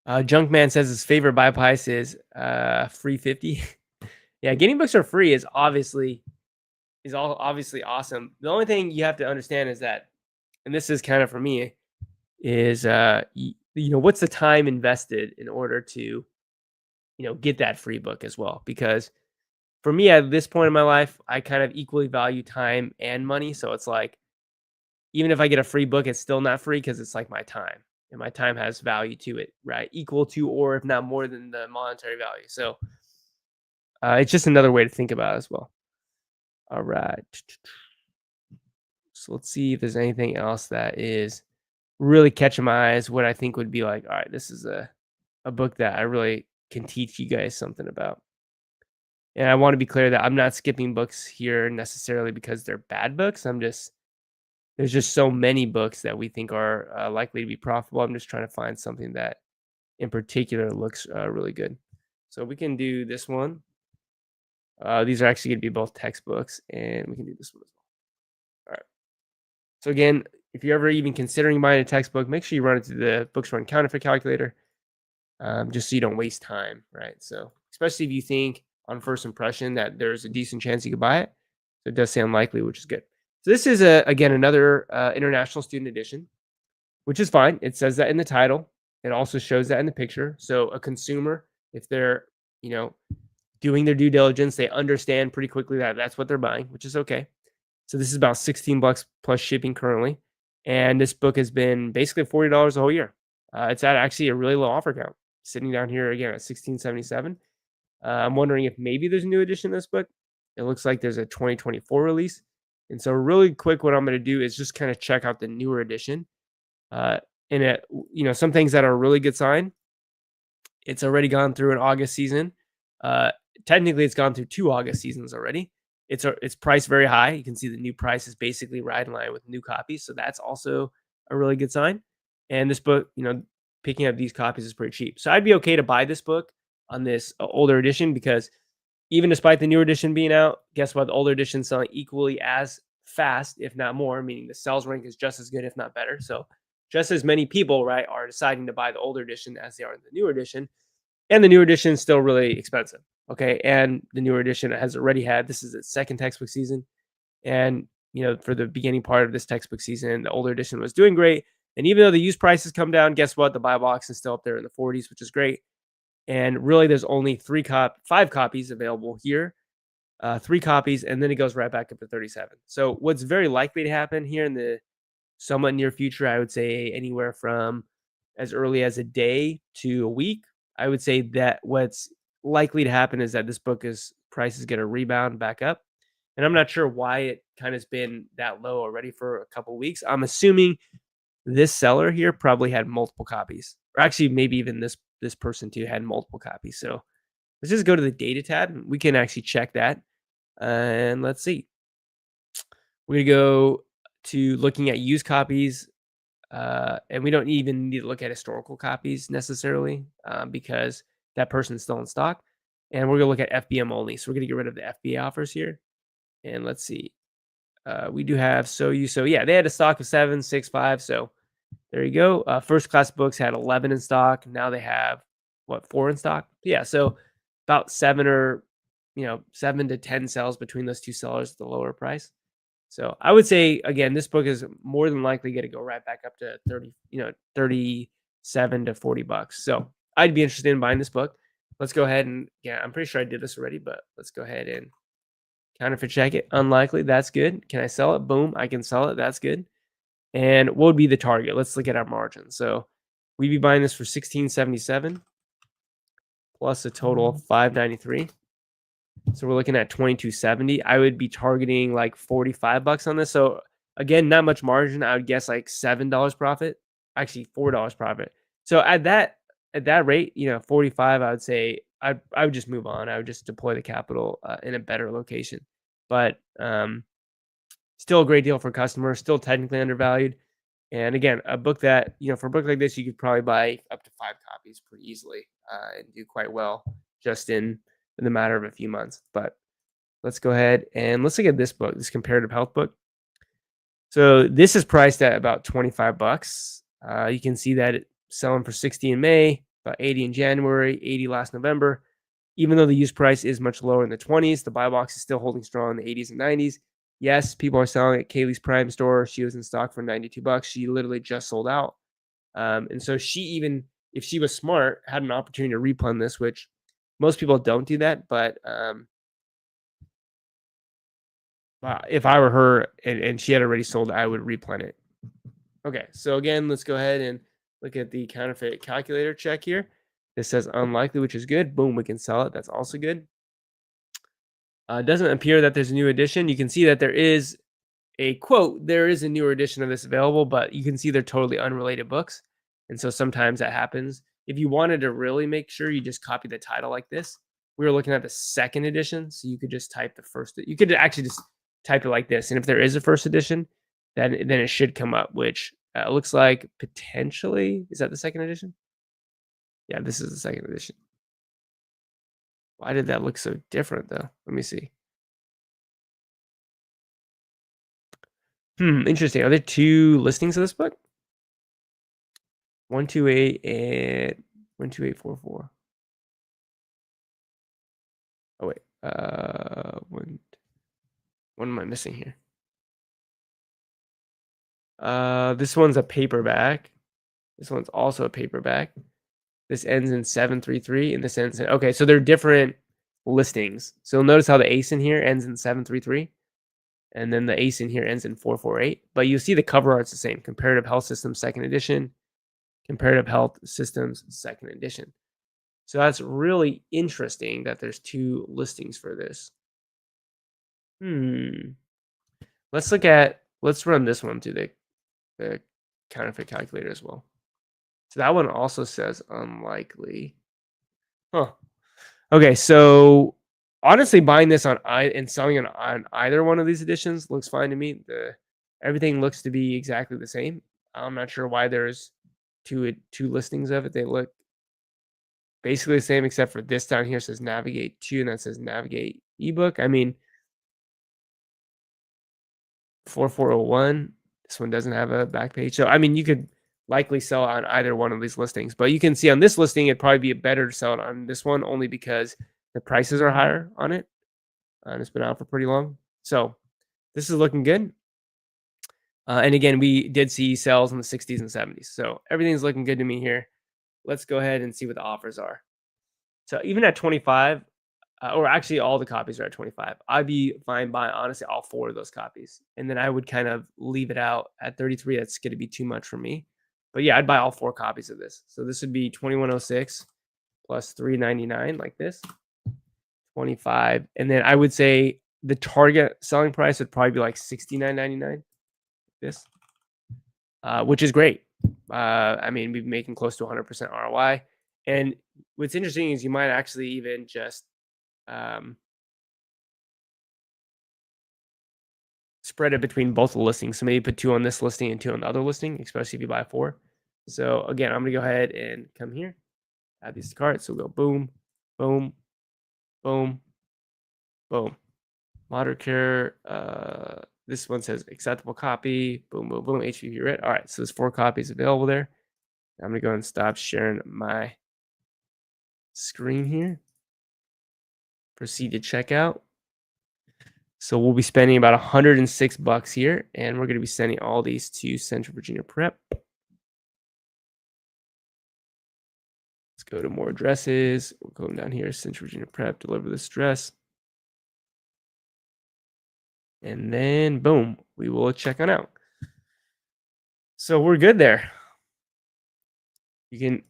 Junkman says his favorite buy price is free 50. Yeah, getting books for free is obviously awesome. The only thing you have to understand is that, and this is kind of for me, is what's the time invested in order to get that free book as well? Because for me at this point in my life, I kind of equally value time and money. So it's like even if I get a free book, it's still not free because it's like my time. And my time has value to it, right? Equal to, or if not more than the monetary value. So it's just another way to think about it as well. All right. So let's see if there's anything else that is really catching my eyes. What I think would be like, all right, this is a book that I really can teach you guys something about. And I want to be clear that I'm not skipping books here necessarily because they're bad books. There's just so many books that we think are likely to be profitable. I'm just trying to find something that in particular looks really good. So we can do this one. These are actually going to be both textbooks, and we can do this one as well. All right. So again, if you're ever even considering buying a textbook, make sure you run it through the Books Run counterfeit calculator, just so you don't waste time, right? So especially if you think on first impression that there's a decent chance you could buy it, so it does sound likely, which is good. So this is again another international student edition, which is fine. It says that in the title. It also shows that in the picture. So a consumer, if they're doing their due diligence, they understand pretty quickly that that's what they're buying, which is okay. So this is about $16 plus shipping currently, and this book has been basically $40 the whole year. It's at actually a really low offer count, sitting down here again at $16.77. I'm wondering if maybe there's a new edition of this book. It looks like there's a 2024 release. And so really quick, what I'm going to do is just kind of check out the newer edition. Some things that are a really good sign. It's already gone through an August season. Technically, it's gone through 2 August seasons already. It's priced very high. You can see the new price is basically right in line with new copies. So that's also a really good sign. And this book, picking up these copies is pretty cheap. So I'd be okay to buy this book on this older edition because even despite the newer edition being out, guess what? The older edition is selling equally as fast, if not more, meaning the sales rank is just as good, if not better. So just as many people, right, are deciding to buy the older edition as they are in the newer edition. And the newer edition is still really expensive. Okay. And the newer edition has already had, this is its second textbook season. And, for the beginning part of this textbook season, the older edition was doing great. And even though the used prices come down, guess what? The buy box is still up there in the 40s, which is great. And really, there's only 5 copies available here, 3 copies, and then it goes right back up to 37. So what's very likely to happen here in the somewhat near future, I would say anywhere from as early as a day to a week. I would say that what's likely to happen is that this book price is going to rebound back up. And I'm not sure why it kind of has been that low already for a couple weeks. I'm assuming this seller here probably had multiple copies, or actually maybe even this person too had multiple copies. So let's just go to the data tab. We can actually check that. And let's see. We're going to go to looking at used copies. And we don't even need to look at historical copies necessarily because that person's still in stock. And we're going to look at FBM only. So we're going to get rid of the FBA offers here. And let's see. We do have yeah, they had a stock of 7, 6, 5. So there you go. First class books had 11 in stock. Now they have 4 in stock? Yeah. So about 7 to 10 sales between those two sellers at the lower price. So I would say, again, this book is more than likely going to go right back up to 37 to $40. So I'd be interested in buying this book. Let's go ahead and, I'm pretty sure I did this already, but let's go ahead and Counterfeit check it. Unlikely. That's good. Can I sell it? Boom. I can sell it. That's good. And what would be the target? Let's look at our margin. So we'd be buying this for 1677 plus a total of 593. So we're looking at 2270. I would be targeting like 45 bucks on this. So again, not much margin. I would guess like $7 profit, actually $4 profit. So at that rate, 45, I would say I would just move on. I would just deploy the capital in a better location. But still a great deal for customers, still technically undervalued. And again, a book that, for a book like this, you could probably buy up to 5 copies pretty easily and do quite well just in the matter of a few months. But let's go ahead and let's look at this book, this comparative health book. So this is priced at about 25 bucks. You can see that it's selling for 60 in May, about 80 in January, 80 last November. Even though the used price is much lower in the 20s, the buy box is still holding strong in the 80s and 90s. Yes, people are selling at Kaylee's Prime store. She was in stock for 92 bucks. She literally just sold out. And so she, even if she was smart, had an opportunity to replan this, which most people don't do that. But if I were her and she had already sold, I would replan it. Okay, so again, let's go ahead and look at the counterfeit calculator check here. This says unlikely, which is good. Boom, we can sell it. That's also good. Doesn't appear that there's a new edition. You can see that there is a quote. There is a newer edition of this available, but you can see they're totally unrelated books. And so sometimes that happens. If you wanted to really make sure, you just copy the title like this. We were looking at the second edition, so you could just type the first. You could actually just type it like this. And if there is a first edition, then it should come up, which looks like potentially, is that the second edition? Yeah, this is the second edition. Why did that look so different though? Let me see. Interesting. Are there two listings of this book? 128 and 12844. Oh wait. What am I missing here? This one's a paperback. This one's also a paperback. This ends in 733 and this ends in, okay, so they're different listings. So notice how the ace in here ends in 733 and then the ace in here ends in 448. But you see the cover art's the same. Comparative Health Systems second edition, Comparative Health Systems second edition. So that's really interesting that there's two listings for this. Let's run this one to the counterfeit calculator as well. So that one also says unlikely. Huh. Okay, so honestly, buying this and selling it on either one of these editions looks fine to me. Everything looks to be exactly the same. I'm not sure why there's two listings of it. They look basically the same, except for this down here says Navigate 2 and that says Navigate ebook. I mean, 4401. This one doesn't have a back page. So I mean, you could likely sell on either one of these listings, but you can see on this listing, it'd probably be better to sell it on this one only because the prices are higher on it. And it's been out for pretty long. So this is looking good. And again, we did see sales in the 60s and 70s. So everything's looking good to me here. Let's go ahead and see what the offers are. So even at 25, or actually all the copies are at 25, I'd be fine buying honestly all four of those copies. And then I would kind of leave it out at 33. That's going to be too much for me. But yeah, I'd buy all four copies of this. So this would be 2106 plus 399 like this. 25. And then I would say the target selling price would probably be like 69.99. This, which is great. I mean, we've been making close to 100% ROI. And what's interesting is you might actually even just spread it between both the listings. So maybe put 2 on this listing and 2 on the other listing, especially if you buy 4. So again, I'm gonna go ahead and come here, add these to cart. So we'll go boom, boom, boom, boom. Moderate care. This one says acceptable copy. Boom, boom, boom. HPV read. All right, so there's 4 copies available there. I'm gonna go and stop sharing my screen here. Proceed to checkout. So we'll be spending about 106 bucks here, and we're gonna be sending all these to Central Virginia Prep. Let's go to more addresses. We're going down here, Central Virginia Prep, deliver this address. And then boom, we will check on out. So we're good there. You can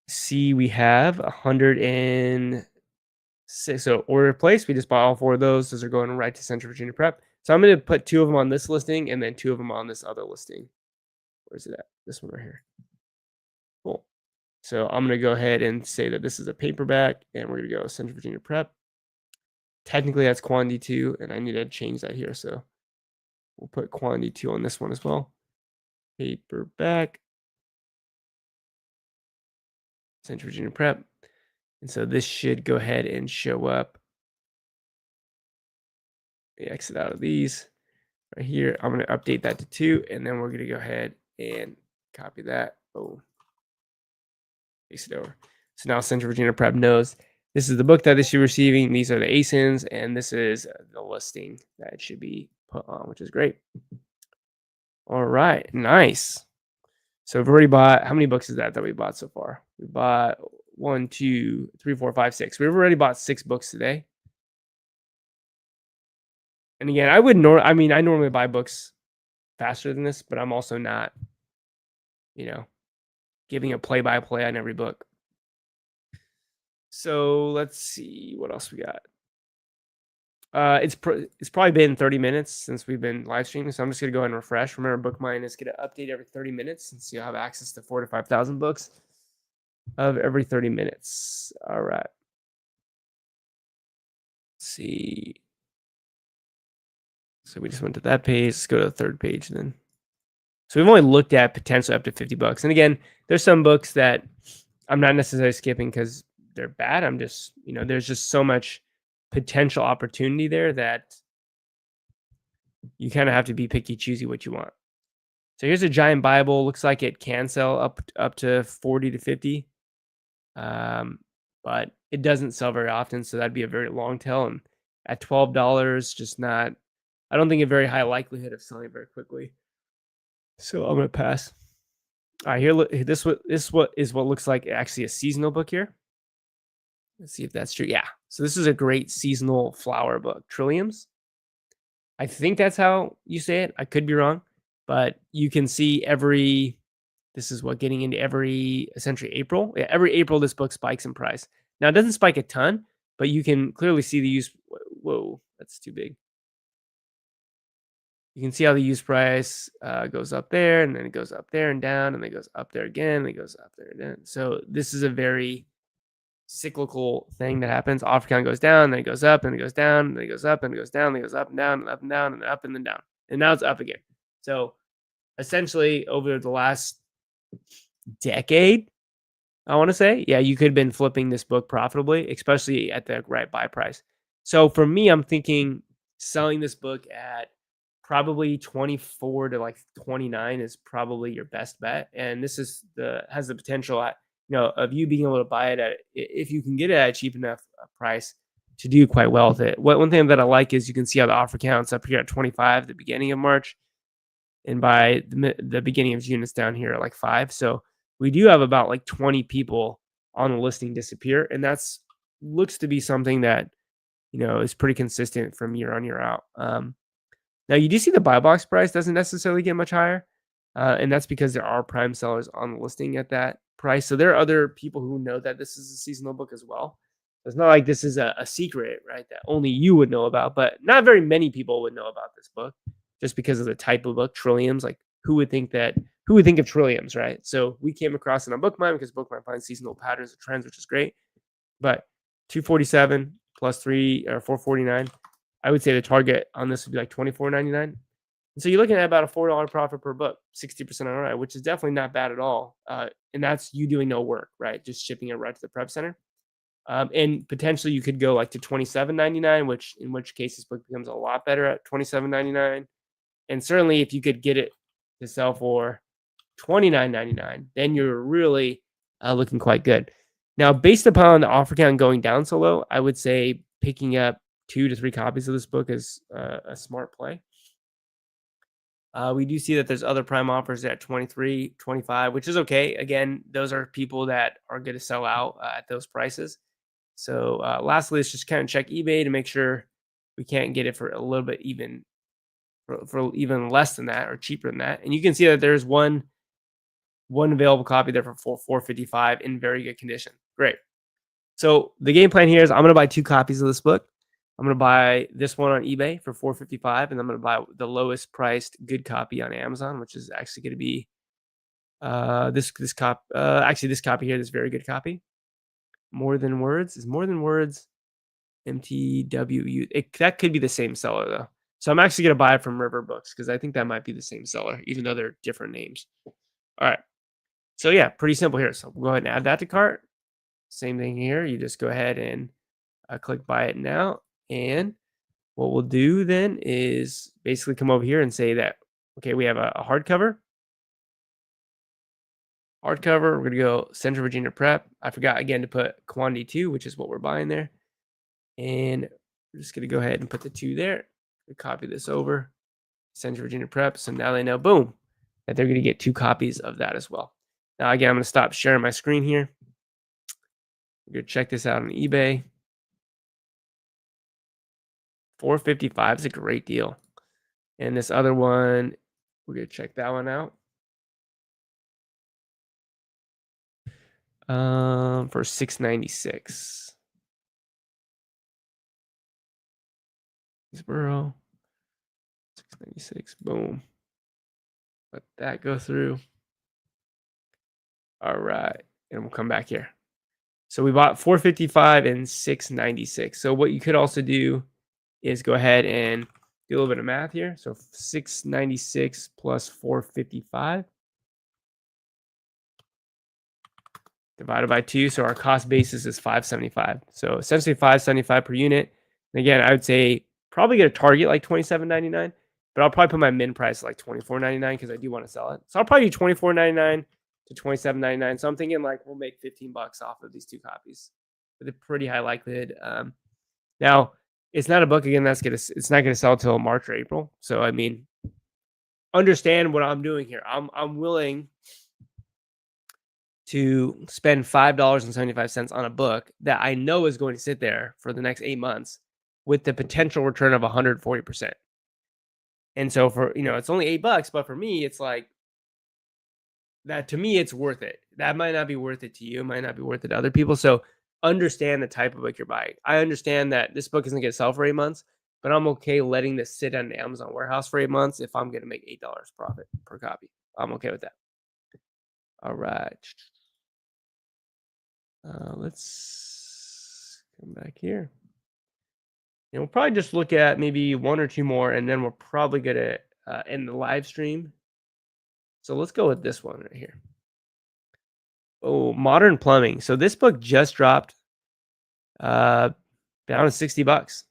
see we have 106. So order placed. We just bought all 4 of those. Those are going right to Central Virginia Prep. So I'm going to put 2 of them on this listing and then 2 of them on this other listing. Where's it at? This one right here. Cool. So I'm going to go ahead and say that this is a paperback and we're going to go Central Virginia Prep. Technically that's quantity 2 and I need to change that here. So we'll put quantity 2 on this one as well. Paperback. Central Virginia Prep. And so this should go ahead and show up. We exit out of these right here. I'm going to update that to 2, and then we're going to go ahead and copy that. Oh, paste it over. So now Central Virginia Prep knows this is the book that they should be receiving. These are the ASINs, and this is the listing that it should be put on, which is great. All right, nice. So we've already bought, how many books is that we bought so far? We bought 1, 2, 3, 4, 5, 6. We've already bought 6 books today. And again, I normally buy books faster than this, but I'm also not, giving a play-by-play on every book. So let's see what else we got. It's probably been 30 minutes since we've been live streaming, so I'm just gonna go ahead and refresh. Remember, BookMine is gonna update every 30 minutes, since you'll have access to 4,000 to 5,000 books of every 30 minutes. All right. Let's see. So we just went to that page. Let's go to the third page then. So we've only looked at potentially up to 50 bucks. And again, there's some books that I'm not necessarily skipping because they're bad. I'm just, there's just so much potential opportunity there that you kind of have to be picky, choosy what you want. So here's a giant Bible. Looks like it can sell up to 40 to 50. But it doesn't sell very often. So that'd be a very long tail. And at $12, just not, I don't think a very high likelihood of selling very quickly. So I'm going to pass. All right, here, look, this is what looks like actually a seasonal book here. Let's see if that's true. Yeah. So this is a great seasonal flower book, Trilliums. I think that's how you say it. I could be wrong, but you can see this is what getting into essentially April. Yeah, every April, this book spikes in price. Now it doesn't spike a ton, but you can clearly see the use. Whoa, that's too big. You can see how the use price goes up there, and then it goes up there and down, and then it goes up there again, and it goes up there and down. So this is a very cyclical thing that happens. Offer count goes down, then it goes up, and it goes down, and it goes up, and it goes down, and it goes up and down, and up and down, and up and then down. And now it's up again. So essentially, over the last decade, I want to say, yeah, you could have been flipping this book profitably, especially at the right buy price. So for me, I'm thinking selling this book at probably 24 to like 29 is probably your best bet. And this has the potential of you being able to buy it at, if you can get it at a cheap enough price, to do quite well with it. One thing that I like is you can see how the offer counts up here at 25 at the beginning of March. And by the beginning of June, it's down here at like 5. So we do have about like 20 people on the listing disappear. And that's looks to be something that, is pretty consistent from year on year out. Now you do see the buy box price doesn't necessarily get much higher. And that's because there are prime sellers on the listing at that price. So there are other people who know that this is a seasonal book as well. It's not like this is a secret, right, that only you would know about, but not very many people would know about this book just because of the type of book, Trilliums. Like who would think of Trilliums, right? So we came across it on BookMine because BookMine finds seasonal patterns and trends, which is great. But 247 plus 3 or 449, I would say the target on this would be like $24.99. And so you're looking at about a $4 profit per book, 60% ROI, which is definitely not bad at all. And that's you doing no work, right? Just shipping it right to the prep center. And potentially you could go like to $27.99, in which case this book becomes a lot better at $27.99. And certainly if you could get it to sell for $29.99, then you're really looking quite good. Now, based upon the offer count going down so low, I would say picking up 2 to 3 copies of this book is a smart play. We do see that there's other prime offers at 23, 25, which is okay. Again, those are people that are going to sell out at those prices. So lastly, let's just kind of check eBay to make sure we can't get it for a little bit even for even less than that or cheaper than that. And you can see that there's one available copy there for 455 in very good condition. Great. So the game plan here is I'm going to buy 2 copies of this book. I'm going to buy this one on eBay for 455, and I'm going to buy the lowest priced good copy on Amazon, which is actually going to be this copy here, this very good copy. More Than Words is More Than Words. MTWU. That could be the same seller though. So I'm actually going to buy it from River Books because I think that might be the same seller, even though they're different names. All right. So yeah, pretty simple here. So we'll go ahead and add that to cart. Same thing here. You just go ahead and click buy it now. And what we'll do then is basically come over here and say that, okay, we have a hardcover. Hardcover, we're going to go Central Virginia Prep. I forgot again to put quantity 2, which is what we're buying there. And we're just going to go ahead and put the 2 there. Copy this over. Central Virginia Prep. So now they know, boom, that they're going to get 2 copies of that as well. Now, again, I'm going to stop sharing my screen here. We're going to check this out on eBay. $455 is a great deal. And this other one, we're going to check that one out. For $696. Hillsboro. $696. Boom. Let that go through. All right. And we'll come back here. So we bought $455 and $696. So what you could also do is go ahead and do a little bit of math here. So $696 plus $455 divided by 2. So our cost basis is $575. So essentially $575 per unit. And again, I would say probably get a target like $27.99, but I'll probably put my min price like $24.99 because I do want to sell it. So I'll probably do $24.99 to $27.99. So I'm thinking like we'll make $15 off of these 2 copies with a pretty high likelihood. Now it's not a book again it's not gonna sell till March or April. So I mean, understand what I'm doing here. I'm willing to spend $5.75 on a book that I know is going to sit there for the next 8 months with the potential return of 140%. And so for, it's only $8, but for me, it's like that. To me, it's worth it. That might not be worth it to you. It might not be worth it to other people. So understand the type of book you're buying. I understand that this book isn't going to sell for 8 months, but I'm okay letting this sit on an Amazon warehouse for 8 months if I'm going to make $8 profit per copy. I'm okay with that. All right. Let's come back here. And we'll probably just look at maybe 1 or 2 more, and then we're probably going to end the live stream. So let's go with this one right here. Oh, Modern Plumbing. So this book just dropped down to $60.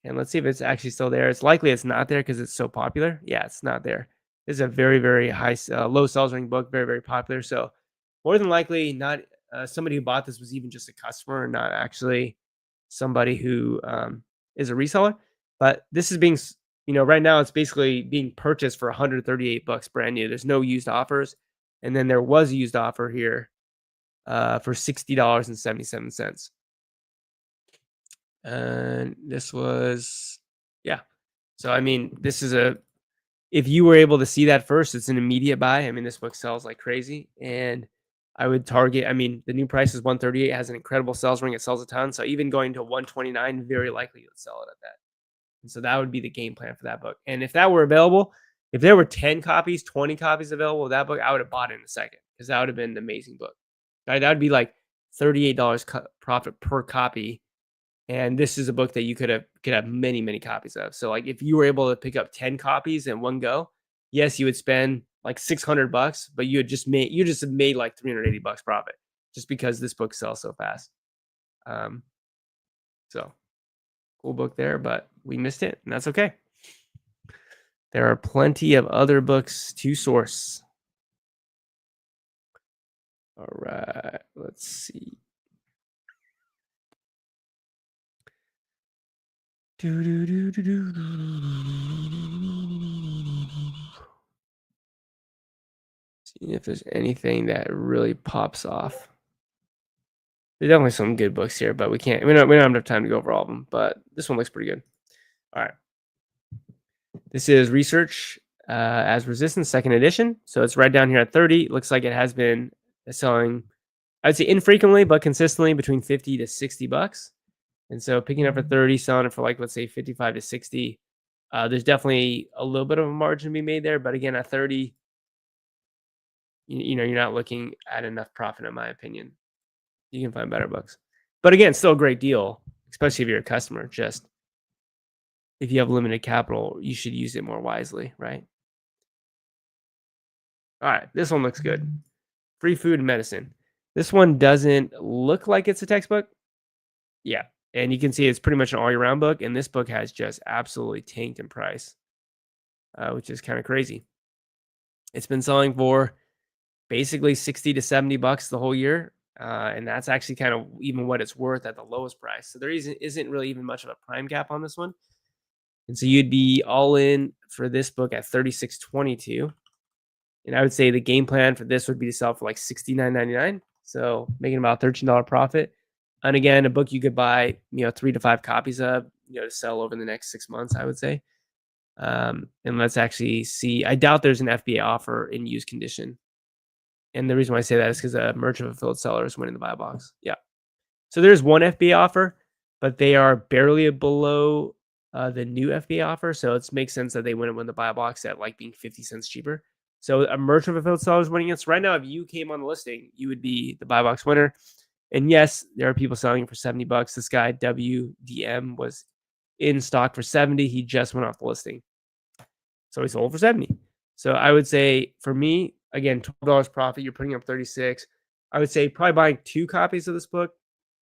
And let's see if it's actually still there. It's likely it's not there because it's so popular. Yeah, it's not there. This is a very, very high, low sales ring book, very, very popular. So more than likely, not somebody who bought this was even just a customer and not actually somebody who is a reseller. But this is being, right now it's basically being purchased for $138 brand new. There's no used offers. And then there was a used offer here for $60.77. And this was, yeah. So, I mean, this is if you were able to see that first, it's an immediate buy. I mean, this book sells like crazy. And I would target, the new price is $138. It has an incredible sales ring. It sells a ton. So even going to $129, very likely you'll sell it at that. And so that would be the game plan for that book. And if that were available, if there were 10 copies, 20 copies available of that book, I would have bought it in a second because that would have been an amazing book. Right? That would be like $38 profit per copy. And this is a book that you could have many, many copies of. So like if you were able to pick up 10 copies in one go, yes, you would spend like $600, but you just made like $380 profit just because this book sells so fast. So cool book there, but we missed it, and that's okay. There are plenty of other books to source. All right, let's see. See if there's anything that really pops off. There's definitely some good books here, but we don't have enough time to go over all of them. But this one looks pretty good. All right. This is Research as Resistance, second edition. So it's right down here at 30. Looks like it has been selling, I'd say infrequently, but consistently between 50 to 60 bucks. And so picking up for 30, selling it for like, let's say 55 to 60. There's definitely a little bit of a margin to be made there. But again, at 30, you're not looking at enough profit, in my opinion. You can find better books. But again, still a great deal, especially if you're a customer. Just if you have limited capital, you should use it more wisely, right? All right, this one looks good. Free Food and Medicine. This one doesn't look like it's a textbook. Yeah, and you can see it's pretty much an all-year-round book, and this book has just absolutely tanked in price, which is kind of crazy. It's been selling for basically 60 to 70 bucks the whole year, and that's actually kind of even what it's worth at the lowest price. So there isn't really even much of a prime gap on this one. And so you'd be all in for this book at $36.22. And I would say the game plan for this would be to sell for like $69.99. So making about $13 profit. And again, a book you could buy, 3 to 5 copies of, to sell over the next 6 months, I would say. And let's actually see. I doubt there's an FBA offer in used condition. And the reason why I say that is because a merchant fulfilled seller is winning the buy box. Yeah. So there's one FBA offer, but they are barely below the new FBA offer. So it makes sense that they wouldn't win the buy box at like being 50 cents cheaper. So a merchant fulfilled seller is winning it. So right now, if you came on the listing, you would be the buy box winner. And yes, there are people selling it for 70 bucks. This guy, WDM, was in stock for 70. He just went off the listing. So he sold for 70. So I would say for me, again, $12 profit, you're putting up 36. I would say probably buying 2 copies of this book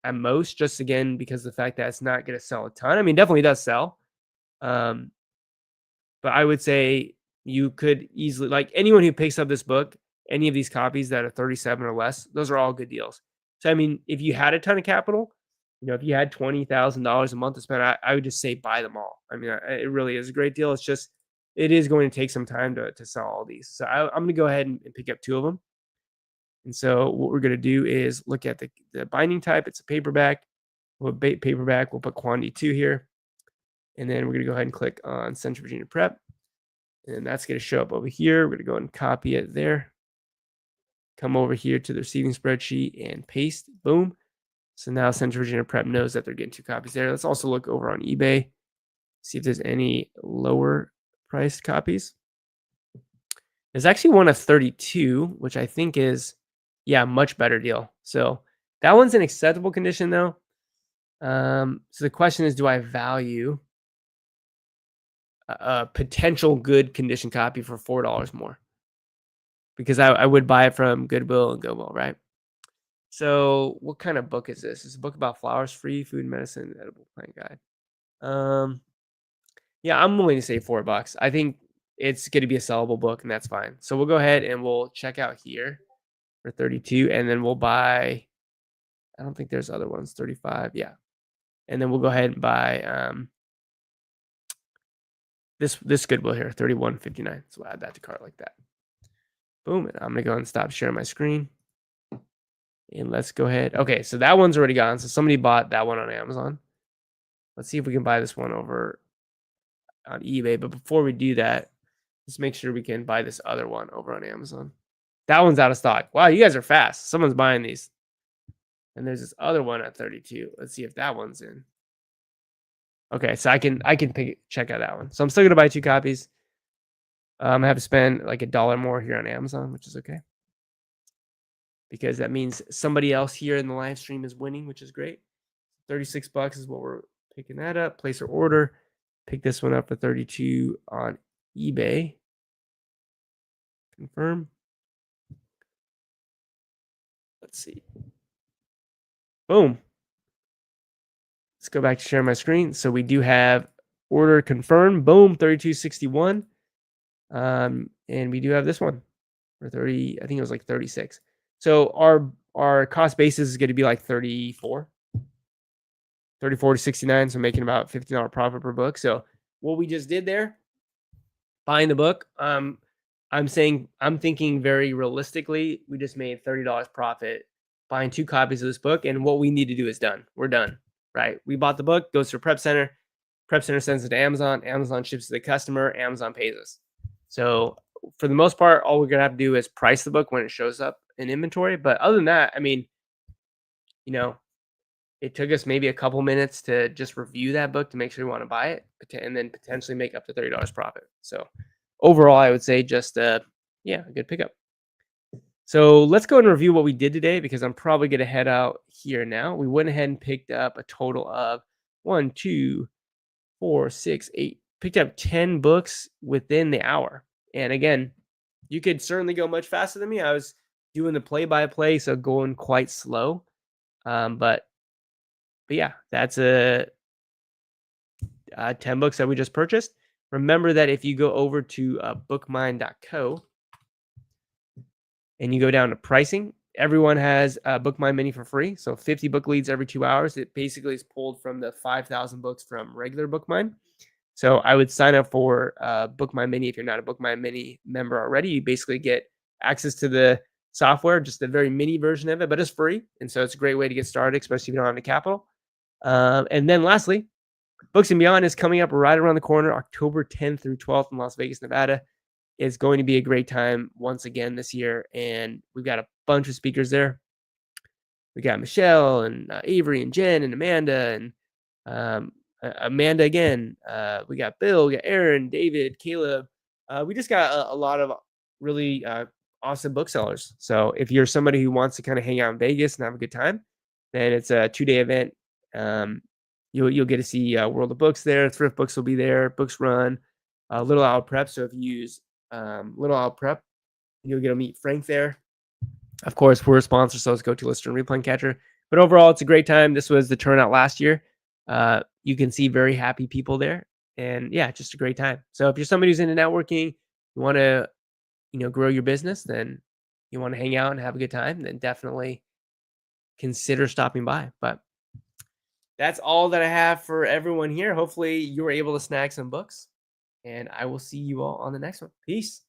at most, just again, because of the fact that it's not going to sell a ton. I mean, definitely does sell. But I would say you could easily, like anyone who picks up this book, any of these copies that are 37 or less, those are all good deals. So, I mean, if you had a ton of capital, if you had $20,000 a month to spend, I would just say buy them all. I mean, it really is a great deal. It's just, it is going to take some time to sell all these. So I'm going to go ahead and pick up 2 of them. And so what we're going to do is look at the binding type. It's a paperback. We'll paperback. We'll put quantity 2 here. And then we're going to go ahead and click on Central Virginia Prep. And that's going to show up over here. We're going to go and copy it there. Come over here to the receiving spreadsheet and paste. Boom. So now Central Virginia Prep knows that they're getting 2 copies there. Let's also look over on eBay, see if there's any lower priced copies. There's actually one of 32, which I think is, much better deal. So that one's in acceptable condition though. So the question is, do I value a potential good condition copy for $4 more? Because I would buy it from Goodwill and Goodwill, right? So what kind of book is this? It's a book about flowers, free food, medicine, edible plant guide. I'm willing to say $4. I think it's going to be a sellable book, and that's fine. So we'll go ahead and we'll check out here for 32, and then we'll buy. I don't think there's other ones. 35, yeah. And then we'll go ahead and buy this Goodwill here, 31.59. So we'll add that to cart like that. Boom. And I'm gonna go and stop sharing my screen. And let's go ahead. Okay, so that one's already gone. So somebody bought that one on Amazon. Let's see if we can buy this one over on eBay. But before we do that, let's make sure we can buy this other one over on Amazon. That one's out of stock. Wow, you guys are fast. Someone's buying these. And there's this other one at 32. Let's see if that one's in. Okay, so I can check out that one. So I'm still gonna buy 2 copies. I have to spend like $1 more here on Amazon, which is okay, because that means somebody else here in the live stream is winning, which is great. 36 bucks is what we're picking that up. Place our order. Pick this one up for 32 on eBay. Confirm. Let's see. Boom. Let's go back to share my screen. So we do have order confirmed. Boom, 32.61. And we do have this one for 30. I think it was like 36. So our cost basis is going to be like 34 to 69. So making about $15 profit per book. So what we just did there, buying the book, I'm thinking very realistically, we just made $30 profit buying 2 copies of this book. And what we need to do is done. We're done, right? We bought the book, goes to a prep center. Prep Center sends it to Amazon. Amazon ships to the customer. Amazon pays us. So for the most part, all we're gonna have to do is price the book when it shows up in inventory. But other than that, I mean, you know, it took us maybe a couple minutes to just review that book to make sure we want to buy it, and then potentially make up to $30 profit. So overall, I would say just yeah, a good pickup. So let's go and review what we did today because I'm probably going to head out here now. We went ahead and picked up a total of 1, 2, 4, 6, 8. Picked up 10 books within the hour. And again, you could certainly go much faster than me. I was doing the play-by-play, so going quite slow. But yeah, that's 10 books that we just purchased. Remember that if you go over to bookmine.co and you go down to pricing, everyone has a BookMine Mini for free. So 50 book leads every 2 hours. It basically is pulled from the 5,000 books from regular BookMine. So I would sign up for BookMine Mini if you're not a BookMine Mini member already. You basically get access to the software, just a very mini version of it, but it's free. And so it's a great way to get started, especially if you don't have any capital. And then lastly, Books and Beyond is coming up right around the corner, October 10th through 12th in Las Vegas, Nevada. It's going to be a great time once again this year, and we've got a bunch of speakers there. We got Michelle and Avery and Jen and Amanda and Amanda again. We got Bill, we got Aaron, David, Caleb. We just got a lot of really awesome booksellers. So if you're somebody who wants to kind of hang out in Vegas and have a good time, then it's a 2-day event. You'll get to see World of Books there. Thrift Books will be there. Books Run, Little Owl Prep. So if you use Little Owl Prep, you'll get to meet Frank there. Of course, we're a sponsor, so let's go to Lister and Replay Catcher. But overall, it's a great time. This was the turnout last year. You can see very happy people there, and yeah, just a great time. So if you're somebody who's into networking, you want to grow your business, then you want to hang out and have a good time, then definitely consider stopping by. But that's all that I have for everyone here. Hopefully you were able to snag some books, and I will see you all on the next one. Peace.